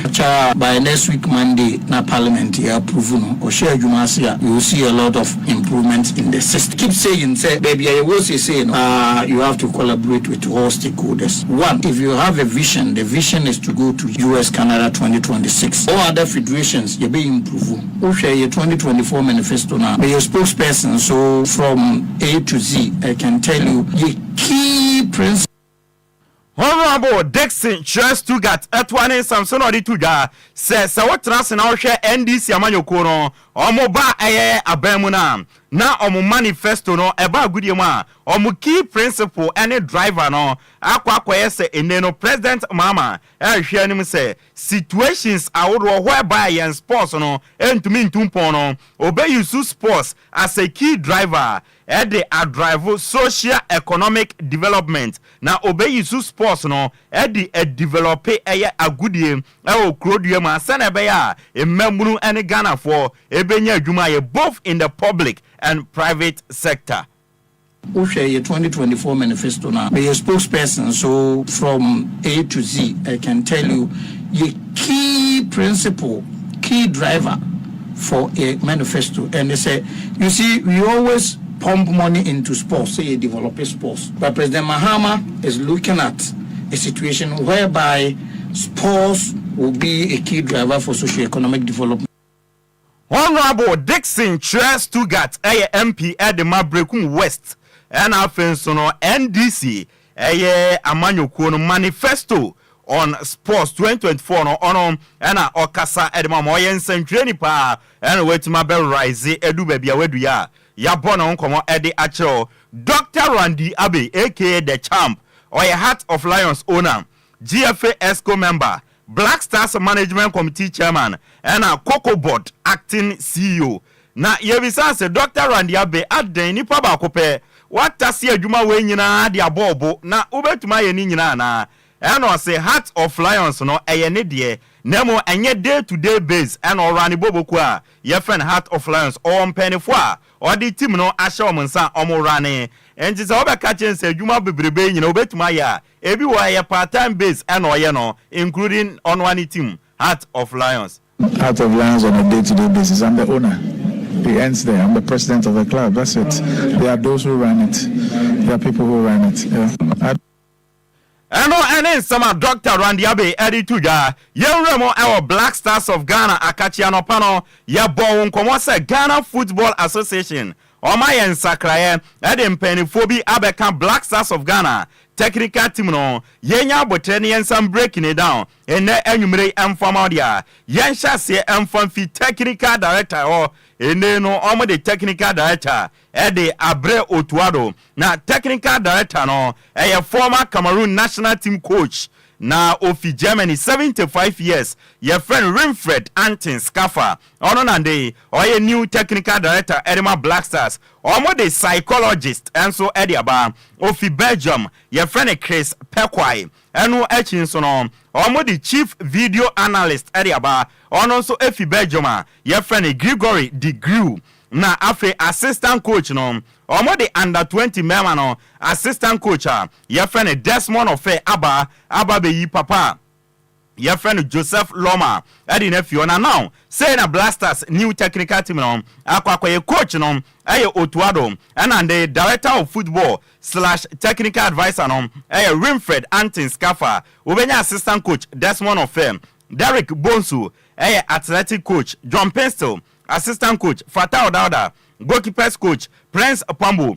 by next week Monday na parliament ya approve no or share jumasia you will see a lot of improvements in the system. Keep saying say baby I will say no you have to collaborate with all stakeholders. One, if you have a vision, the vision is to go to US Canada 2026. All other federations you be improve. We share your 2024 manifesto now. Be your spokesperson, so from A to Z I can tell you the key principles. Honorable Dixon chere Stuttgart etwane Samson Odituja says what trans na ohwe NDC amanyoko no omo ba abamu na omo manifesto no eba agudie mu a omo key principle any driver no akwa se eneno president mama hwe anim say situations awodo whereby yen sports no entumi ntumpon no obey use sports as a key driver ede a drive social economic development na obey use sports no ede a develop agudie okrodue ma sana be ya emamunu ene Ghana for ebenya adwuma ye both in the public and private sector. We share your 2024 manifesto now. Be a spokesperson, so from A to Z I can tell you the key principle, key driver for a manifesto. And they say, you see, we always pump money into sports, say develop sports. But President Mahama is looking at a situation whereby sports will be a key driver for socio-economic development. Honorable Dixon chere Stuttgart MP at the Brekum West and afenso no NDC amanyokuo no manifesto on sports 2024 no ono na okasa edema mo yensantwe pa and wetima be rise edu bia wedu ya bono nkomo ede achero Dr. Randy Abe aka the champ or a Heart of Lions owner GFA ESCO member Black Stars Management Committee Chairman and a Cocoa Board Acting CEO. Na yebisa se Dr. Randy Abe aden nipa ba kope watase adwuma we nyina de abobo na ubetuma ye ni nyina na eno se Heart of Lions no eye ne de nemo enye day to day base eno rani boboku a ye friend Heart of Lions o mpenifo a o di team no ahye o nsa o mo rani enti se obeka chense adwuma bebrebe nyina ubetuma ya ebi wo ye part time base eno ye no including on one team Heart of Lions. Heart of Lions on a day to day basis. I'm the owner. It ends there. I'm the president of the club. That's it. There are those who run it. There are people who run it. Yeah. And some Dr. Randy Abe Eddie Tuja, Remo our Black Stars of Ghana, Akachiano Pano, Bon Komose Ghana Football Association, Oma and Sakraye, Edim Pennyphobi Abekan Black Stars of Ghana, technical team no, Yenya Botany and some breaking it down, and ne enumere Mfamadia, Yansha se Mfamfi technical director or no omo the technical director Ede Abre Otuado na technical director no a former Cameroon national team coach na ofi Germany 75 years your friend Rimfred Antin Scaffer ono nande oye new technical director Edema Black Stars omo the psychologist and so Ede Aba ofi Belgium your friend Chris Pekwai enu echinso no omo the chief video analyst Ede Aba ono so efi Belgium your friend Gregory de Grew na afe assistant coach no omo the under 20 member no assistant coach your friend Desmond Ofe aba be yi papa your friend Joseph Loma edi na fiona now say na Blasters new technical team no akwakoye coach no eye Otuado and the director of football / technical advisor no eye Rimfred Antin Scaffer obenya assistant coach Desmond Ofe Derek Bonsu athletic coach John Penstel assistant coach Fatah Odauda goalkeepers coach Prince Pambo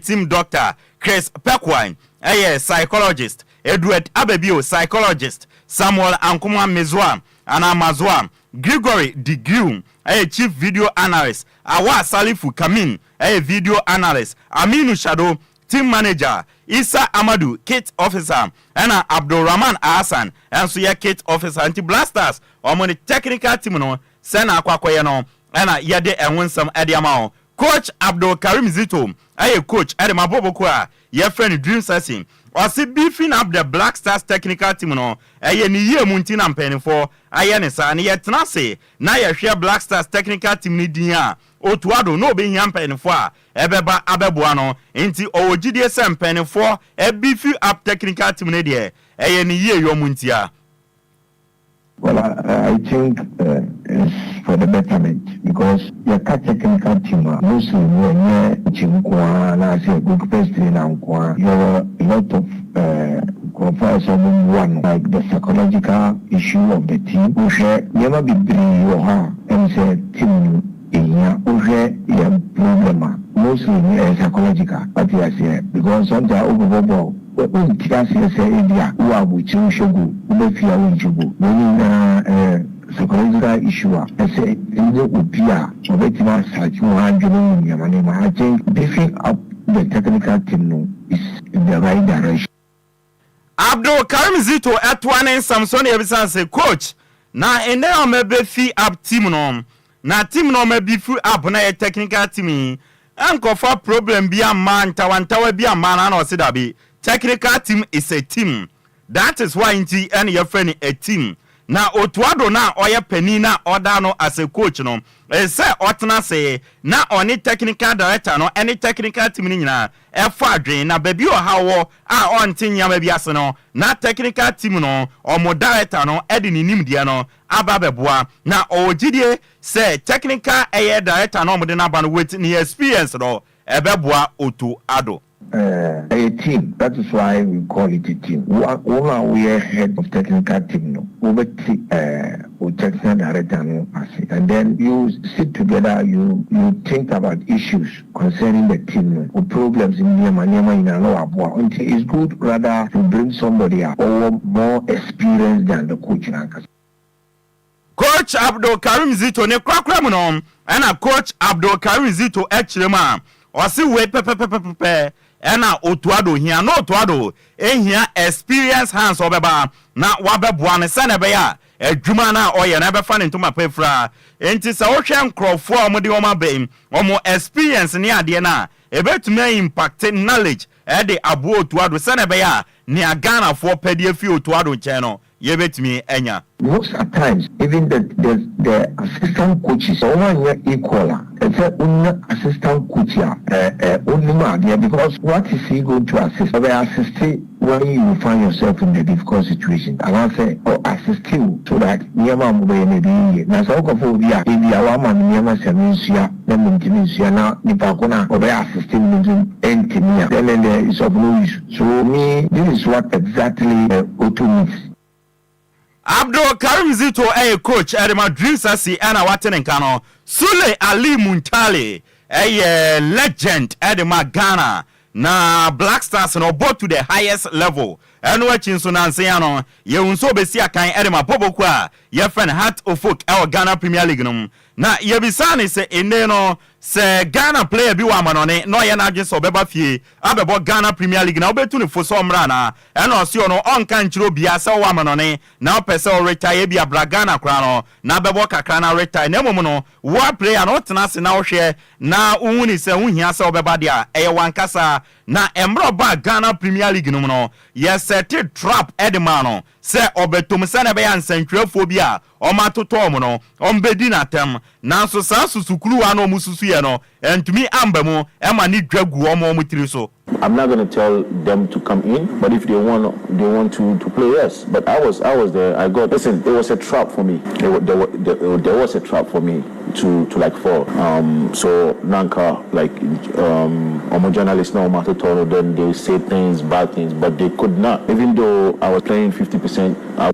team doctor Chris Pekwine psychologist Edward Abebio psychologist Samuel Ankuma Mezwa Anamazwa Gregory Digum chief video analyst Awa Salifu Kamin video analyst Aminu Shadow team manager Isa Amadu kit officer and Abdul Rahman Hassan and so ya kit officer anti-blasters or the technical team no sena akwakoye no and yede enwonsam ediamao coach Abdul Karim Zito coach Edema Boboko a your friend dream session or see beefing up the Black Stars technical team no ni ye muntina mpenifo ne sa ne yetna se na ye hwe Black Stars technical team ni din a Otuado no be hia mpenifo a ebeba abeboa no enti owogidie se mpenifo beefing up technical team ne de ni ye yo muntia. Well, I think it's for the betterment because your technical team mostly when you're good person and you have a lot of one like the psychological issue of the team. We share never be bring and say team in your problem mostly psychological. But yes, yeah, because sometimes overall. When Tiasi say India, who are with Shogu, Umefia Winjugu, meaning psychological issue, I say in the Upia, Obetima Sachu, Yamanima, I think beefing up the technical team is in the right direction. Abdul Karim Zito Atwane Samson Ebisan say coach, na ene o mebe fi up team no, na team no mebe fi up na technical team, anko for problem bi a man, tawantawa bi a man na o se dabi. Technical team is a team. That is why inti and your friend a team. Na Otuado na oya penina order no as a coach no. Say otna say na oni technical director no any technical team ni nyina e fa adwen na baby o hawo a on tinya ma biase no na technical team no o mo director no e di nim dia no aba beboa na ogidie say technical director no mo de na ba no with ni experience no e beboa Otuado. A team. That is why we call it a team. We are head of technical team. No, technical director, and then you sit together. You think about issues concerning the team or problems in Nyama in Adwoa. Until it's good rather to bring somebody or more experienced than the coach. Coach Abdul Karim Zito ne kwakram no, and a coach Abdul Karim Zito echirema. Or see we pepe ena otuado hia no otuado ehia experience hands obeba na wabeboa ne se ne be ya adwuma na oye na be fa ne ntoma pefra enti se wo hwe nkrofo a omode oma be omo experience ne ade na ebetumi impact knowledge de Adwoa otuado se ne be ya ne agana fo pedie fi otuado nchen no yebetumi enya. Most at times, even the assistant coaches, someone equal. It's an assistant coach only man there because what is he going to assist? Assist when you find yourself in a difficult situation. And I say, assist you so that Nhyiraba maybe na so go for dia if you are man Nhyiraba Sammy na mintimisia na nipakona assist me entimia. Then is of no use. So me, this is what exactly Otu means. Abdul Karim Zito coach Edema Dreams asi ana watenenkano Sule Ali Muntali legend Edema Ghana na Black Stars no both to the highest level eno achinso na nseano ye unso besi akan Edema Bobokwa ye friend Heart of Folk Ghana Premier League no na ye bisane se ene no se Ghana player bi wa manone no ye na adwe so beba fie abebo Ghana Premier League na obetu ne foso mra na eno se ono onka nchiro bia se wa manone na opese o retire bia bra Ghana kra no na bebo kakra na retire na momo no wa player no tena se na ohwe na unni se unhia se obeba dia eye wankasa na emro ba Ghana Premier League no ye set trap edemano se obetum se na be ya nsantwefo bia o matoto mo no ombedi na tem nanso sa susukuru ano mususu ye no entumi ambemu e ma ni dwagu o mo mutiri so. I'm not going to tell them to come in, but if they want to play, yes. But I was there. Listen, it was a trap for me. There was a trap for me to like fall. So Nanka, like journalists now matter to then they say bad things, but they could not. Even though I was playing 50%.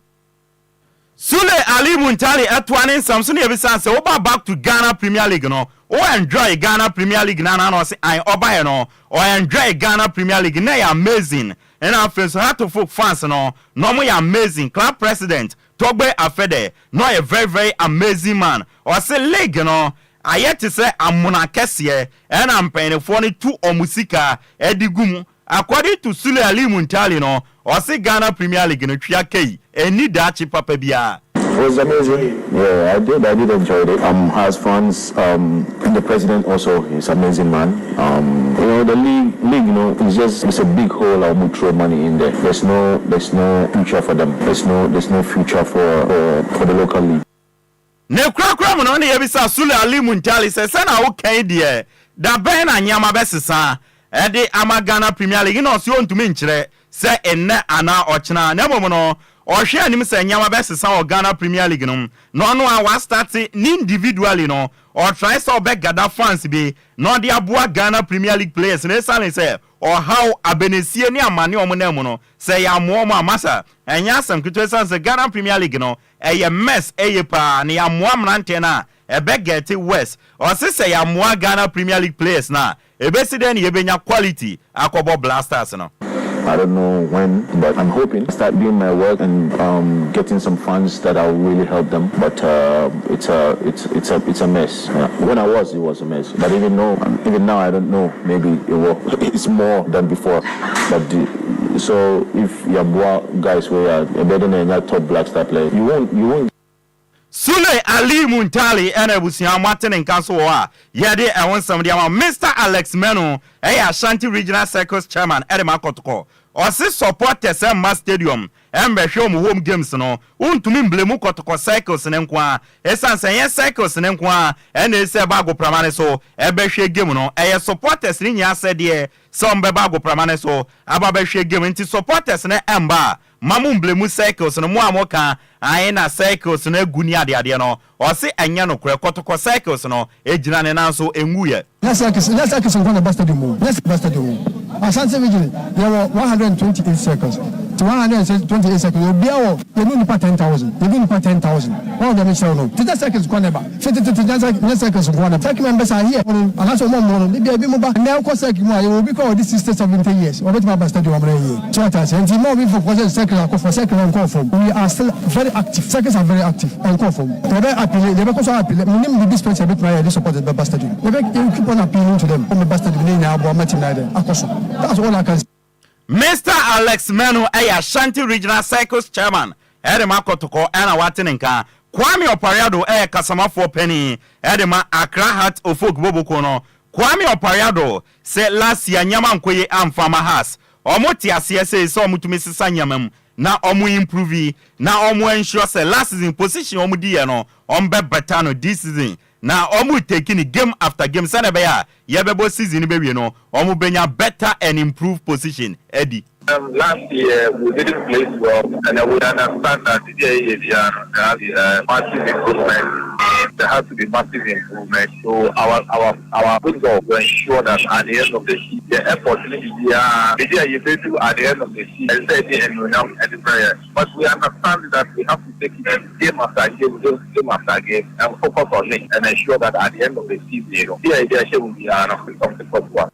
Sule Ali Muntali atwane Samson Ebisa se oba back to Ghana Premier League no o enjoy Ghana Premier League na no say I oba no o enjoy Ghana Premier League na amazing and after so Heart of Folk fans no mo amazing club president Togbe Afede no a very very amazing man o say league no ayete say amuna kese and ampenefo ni tu omusika edigum according to Sule Ali Muntali no o say Ghana Premier League no twia kai eni da chi papa bia. It was amazing. Yeah, I did enjoy it. Has fans. And the president also is an amazing man. The league, it's a big hole. I will throw money in there. There's no future for them. There's no future for the local league. Ne kura mo no ne yebisa Sule Ali Muntali se na wo kan die da ben na nyama besesa e de ama Ghana Premier League no so ntumi nkyere se enne ana ochena na momo no ohwe anim se nyama besesa o Ghana Premier League no no a wa start ni individually no or try so be gather fans be no de aboa Ghana Premier League players na sane say or how abenesie ni amane o mo na mu no say ya mo amasa enya asem kito say Ghana Premier League no eye mess eye pa na ya mo amrante na e be get west or say ya mo Ghana Premier League players na e be sidem ye benya quality akobo Blasters no. I don't know when, but I'm hoping to start doing my work and getting some funds that will really help them. But it's a mess. When it was a mess. But even now, I don't know. Maybe it's more than before. But so if your guys were better than that top Black Star player, you won't. Sule Ali Muntali enebusia matene nkanso wo a yede ewon samde ama Mr Alex Menu Ashanti Regional Circus Chairman Edema Kotoko o se supporters Emma Stadium embehwe home games no untumi mblemu Kotoko Circus ne nko esanse ye Circus ne nko ene ese bago pramane so ebehwe game no supporters ni nya sede some be bago pramane so ababehwe game nti supporters ne emba mamu mblemu Circus no mu amoka aina Circus na guni ade no o se anya no kure Kotoko Circus no ejina ne nanso enwuye. Let's Circus on the stadium. Ashanti Region there were 128 circles. 128 seconds. You'll be out. You need to 10,000. You need to 10,000. All of them is no. 50 seconds go never. 50 seconds go never. Second members are here. And that's one more. Maybe a bit more. And now, course, you will be called this is 70 years. Or my stadium. So I say, and more we for second, for second and call for. We are still very active. Seconds are very active and call for. They're very appealing. They're also appealing. Minimum the dispense a bit my supported by Bastard. They keep on appealing to them. From the Bastard now, but that's all I can say. Mr. Alex Menu, Ashanti Regional Cycles Chairman, Edema Kotoko, and Watininka, Kwame Opariado, Kasama for Penny, Edema Accra Hat of Folk Bobokono, Kwame Opariado, said last year Nyaman Kwe and Farmer Has, Omotia CSA saw Mutumisi Sanyamem, now Omu improve, now Omu ensure say last season position Omudiano, Ombe Batano this season. Now, Omu taking game after game. Sanabaya, Yabebo season, baby, no. Omu benya better and improved position. Eddie. Last year we didn't play well, and we understand that there massive improvement. There has to be massive improvement. So our football will ensure that at the end of the season, the effort at the end of the season, but we understand that we have to take it game after game after game, and focus on it and ensure that at the end of the season, the idea will be something possible.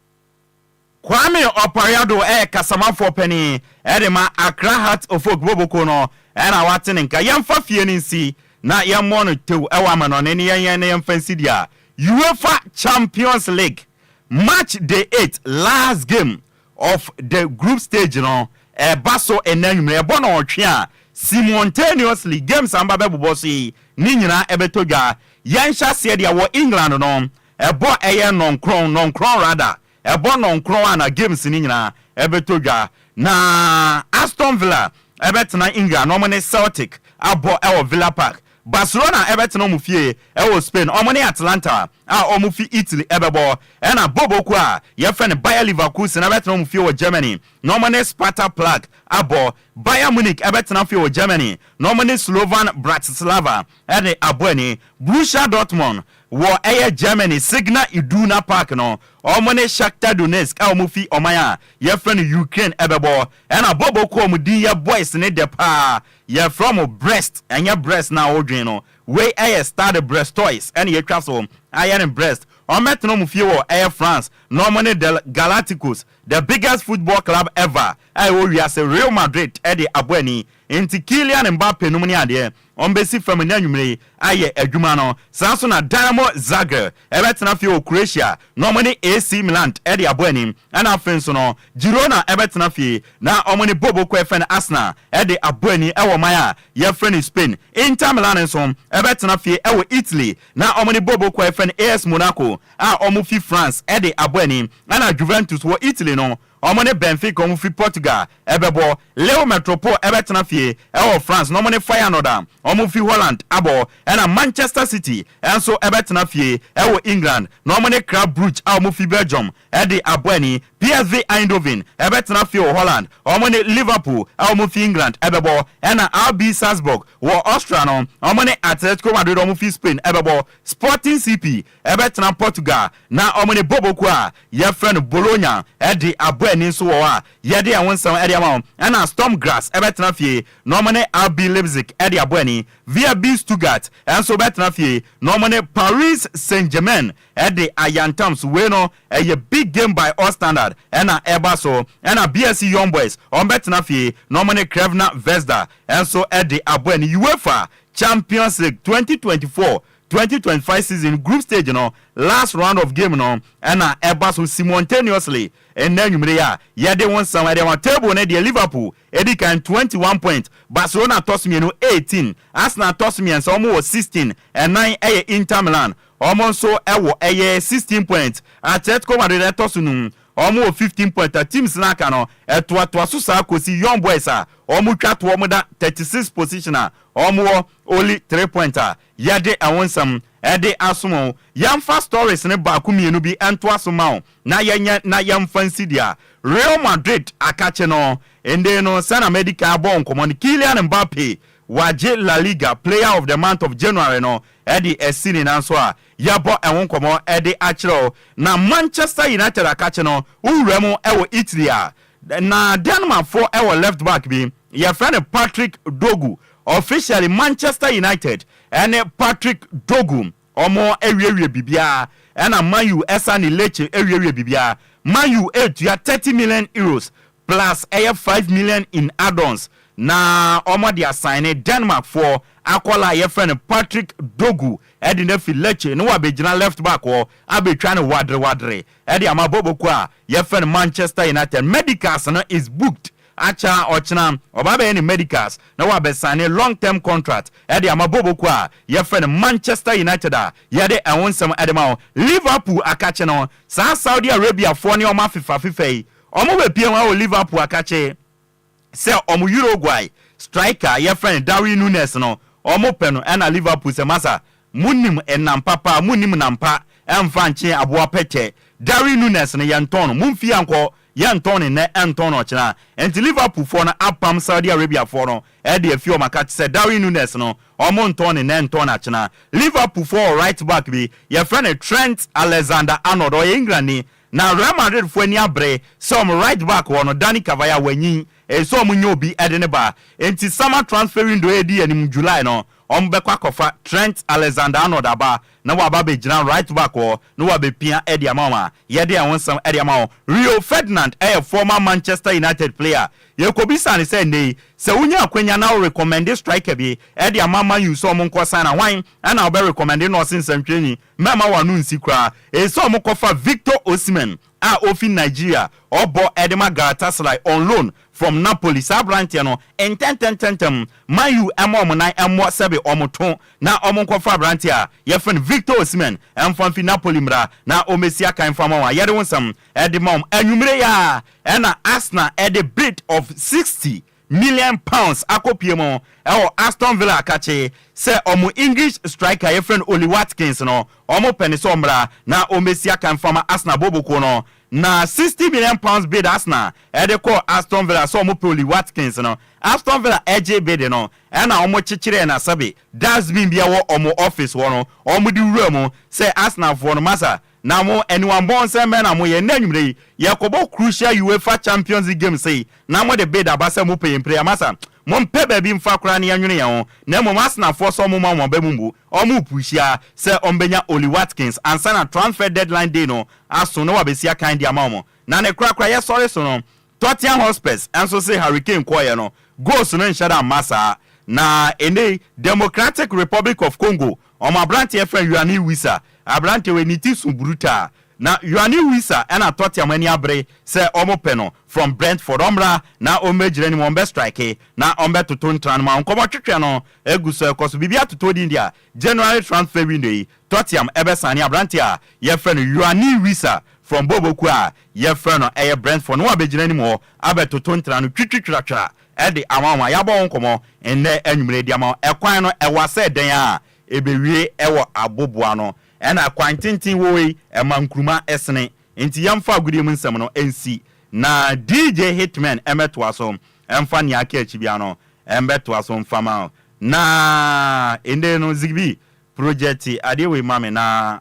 Kwame Opariado Kasama for Penny, Edema Accra Hat of Folk Bobokono, and our Watininka, Yamfa Fienisi, na Yamono to Ewaman on any Yan Fancy dia. UEFA Champions League, match day 8, last game of the group stage, Basso and Nenme, Bono Chia, simultaneously, games and Babu Bossi, Nina Ebetoga, Yansha said ya were England on, a boy a non crown rather. A bon on Croana games in England, Ebetoga, na Aston Villa, Everton England, Nomane Celtic, Abo Ewo Villa Park, Barcelona, Everton Omufie, Ewo Spain, Omane Atlanta, Omufi Italy, Ebebo, and a Bobo Kwa, Yefen Bayer Leverkusen, Everton Omufie Germany, Nomane Sparta Prague, Abo, Bayern Munich, Everton Omufie Germany, Nomane Slovan Bratislava, and Abweni, Borussia Dortmund, War Air Germany, Signa Iduna Park, no, Omane Shakhtar Donetsk, Omufi Omaya, Yefen Ukraine, Ebebo, and a Bobo Komudia boys in the pa, ye from Brest, and your breast now, Odrino, way air started Brest toys, and your castle, iron breast, or Metronomufio, Air France, Normane del Galacticos, the biggest football club ever. I will be as a Real Madrid, Eddie Abweni, into Kylian Mbappe, Numania there. Ombesi from Nenumre, Aye Edumano, Sansona Dynamo Zagreb, Everton Afio Croatia, Normani AC Milan, Eddie Abweni, and Afensono, Girona, Everton Afi, now Omani Bobo Kwefen Asna, Eddie Abweni, Ewo Maya, Yefren Spain, Inter Milan and some, Everton Afi, Ewo Italy, now Omani Bobo Kwefen AS Monaco, Omufi France, Eddie Abweni, and Juventus were Italy no. Omane Benfica Omufi Portugal, Ebebo, Leo Metropole, Everton Afie, Ewo France, Nomane Feyenoord, Omufi Holland, Abo, and a Manchester City, and so Everton Afie, Ewo England, Nomane Club Brugge, Omufi Belgium, Eddie Abweni, PSV Eindhoven, Everton Afie Holland, Omane Liverpool, Omufi England, Ebebo, and a RB Salzburg, War Austrano, Omane Atletico Madrid, Omufi Spain, Ebebo, Sporting CP, Everton Portugal, now Omane Bobo Kwa, Yefren Bologna, Eddie Abweni. Ninsuwa, Yadi and one some area and a Stormgrass, Everton Fie, Normane RB Leipzig, Eddie Abweni, via B Stuttgart, and so Betnafie, Normane Paris Saint-Germain, Eddie Ayantams, Weno, a big game by all standard, and a Ebaso, and a BSC Young Boys, on Betnafie, Normane Krevna Vesda, and so Eddie Abweni, UEFA Champions League 2024-2025 season group stage, last round of game, and Ebaso simultaneously. And then you may they want some idea on table and Liverpool, Eddie can 21 points, Barcelona toss me 18, Arsenal toss me and some more 16, and 9 Inter Milan, almost so 16 points, Atletico Madrid toss almost 15 points, teams Nakano, at what was Susa Young Boys are, almost cut 36 positioner, almost only 3 pointer, Yade and want some. Ede asumo yam fast stories ne ba kumienu bi ento asoma na yenya na yam fancy dia Real Madrid akache no ende no sana medical bon common Kylian Mbappe waje La Liga player of the month of January no ede esini nanso a yabo enwon komo ede achiro na Manchester United akache no uremu ewo Italy a na Denmark for ewo left back bi your friend Patrick Dogu officially Manchester United and Patrick Dogu omo ewie bibia and a Man U esani leche ewie bibia Man U etua 30 million euros plus 5 million in add-ons na omo dia sign Denmark for akola your friend Patrick Dogu edina fi leche no abegina left back or abetwa ne wadre edi amabobo kwa your friend Manchester United medicals no is booked acha ochna obabe any medicals na wa be sign a long term contract edi amabobo kwa your friend Manchester United yede enwonsem edema Liverpool akache no Saudi Arabia for ni o ma FIFA omo be pie wa Liverpool akache se omo Uruguay striker your friend Darwin Nunes no omo peno na Liverpool se masa munim enam papa munim nampa emfa nche aboa pete Darwin Nunes ne yanton mumfi anko yanton ne anton ochina enti Liverpool for na apam Saudi Arabia for no e de afio makati se Darwin Nunes no omo nton ne anton achina Liverpool for right back bi your friend Trent Alexander-Arnold o England ni na Real Madrid for ni abre some right back wono Dani Cavaya wanyin so omunyo obi edene ba enti summer transfer window edi anim July no ombekwa kofa Trent Alexander-Arnold aba na waba be gina right back o na wabe pia edi amama yede awonsam edi amama Rio Ferdinand former Manchester United player yekobisa ne say nei se unya akwanya na recommend striker bi edi amama you so monko sana wan na obe recommend no sinsantweni mema wanu nsikra so monkofa Victor Osimhen ofi Nigeria obo edema Galatasaray on loan from Napoli Sabrantia no ententem mayu emo na emo sebe omoton na omonkofa Brantia your friend Victor Osimhen emfamfi Napoli mra na omesia kan fama wa yede wonsam edemom anwumre ya na Arsenal at a bid of 60 million pounds akopiemo Aston Villa akache se omo English striker your friend Oli Watkins no omo peniso mra na omesia kan fama Arsenal boboko no na 60 million pounds bid Arsenal ede ko Aston Villa so omo Oli Watkins no Aston Villa Agyei bid no na omo chichire na sabe dasbin bia wo omo office wo no omo di wura se Arsenal for no masa na mo anyone born say men na mo ye nanwumre ye kobo crucial UEFA Champions League game say na mo de bid abasa mo pay player masa mo mpe ba bi mfa kra na yanwene ye ho na mo Arsenal for so mo ma ba mumbu omo pushia se ombenya Oli Watkins ansa na transfer deadline day no aso no wabesia kan dia ma mo na ne kra ye sorry so no Tottenham Hotspur enso say Hurricane koye no goals no nshada masa na ene Democratic Republic of Congo omo Abrante friend Yuani Wissa Abrante we niti subruta na Yuani Wissa na Tottenham ani abre se omo peno from Brentford omra na omejire ni mombe strike na ombe tutun tranma nkomo twetwe no eguso ekoso bibia tutodi ndia January transfer window Tottenham ebesani Abrante ye friend Yuani Wissa from Boboku ye friend no Brentford no abejire ni mo abetutun tranu twitwitwatwa edi amama yabo nkomo enne anwumre di ama ekwan no ewase den a ebewie ewo aboboa no ena kwantintin woyi emankruma esene enti yamfa agudiem nsem no ensi na DJ Hitman emeto aso emfa ni aka achibia no embeto aso mfama na ende no zigbi project adewe mame na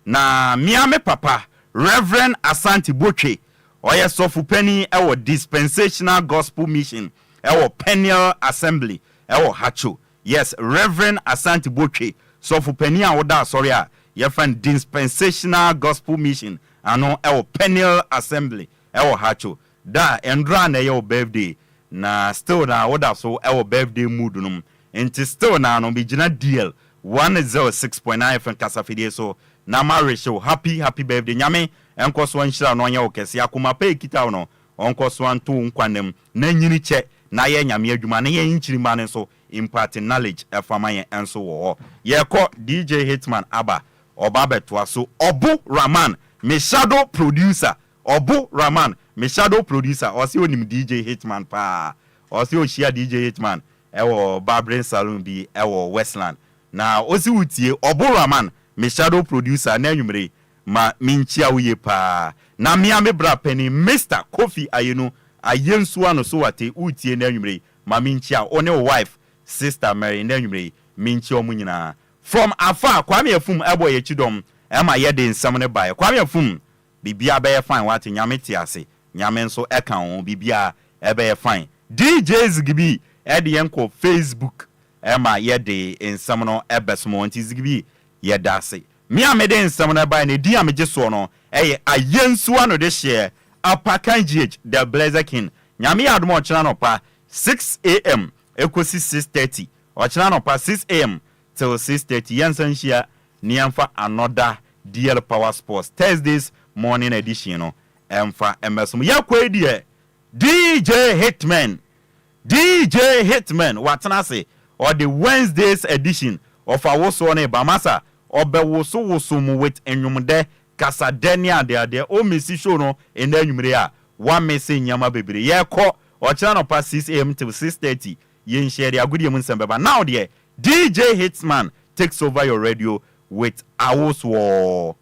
na miame papa Reverend Asante Botwe oye sofu penny ewo dispensational gospel mission ewo Peniel Assembly ewo Hacho. Yes, Reverend Asante Botwe sofu penny awoda sorry ye friend dispensational gospel mission ano ewo Peniel Assembly ewo Hacho. Da endra na your birthday na still na awoda so ewo birthday mood num enti still na no bigina DL 106.9 FM Kasafidie so na marriage show happy birthday nyame enko so anhira no anya okese akoma pe kita no onko so anto nkwanem na nyini che na ye nyame adwuma na ye nchirima ne so imparting knowledge efama ye enso wo ye ko DJ Hitman aba oba beto so Obu Rahman me shadow producer Obu Rahman me shadow producer o si onim DJ Hitman pa o si o share DJ Hitman ewo Barbering Saloon bi ewo Westland na o si utie Obu Rahman me shadow producer na anwumre ma minchia uye pa na miame bra penny Mr. Kofi Ayenu ayensu ano so wate utie na anwumre ma minchia one wife sister Mary na anwumre minchia omunyina from afar Kwame Afum ebo ye chidom ema ye de nsam ne bae Kwame Afum bibia be fine wate nyame ti ase nyame nso eka ho bibia ebe ye fine DJ Zigby edi yenko Facebook ema yede ensam no ebesomo nti Zigby yedase me amede ensam no ba ne di ameje so no eye ayensu ano de share apakan GH the Blazer King nyame adom ochina no pa 6 am ekosi 6:30 ochina no pa 6 am till 6:30 yansan shia niamfa another DL Power Sports Thursdays morning edition no emfa emesum yakwedie DJ Hitman watana say or the Wednesdays edition of our so ne bamasa obewoso mu with enwumde kasadenia de o mesi show no en enwumre a one mesi nyama bebre ye ko o chana no past 6 am till 6:30 yen share the agudie mun sembeba now there DJ Hitman takes over your radio with Awoswo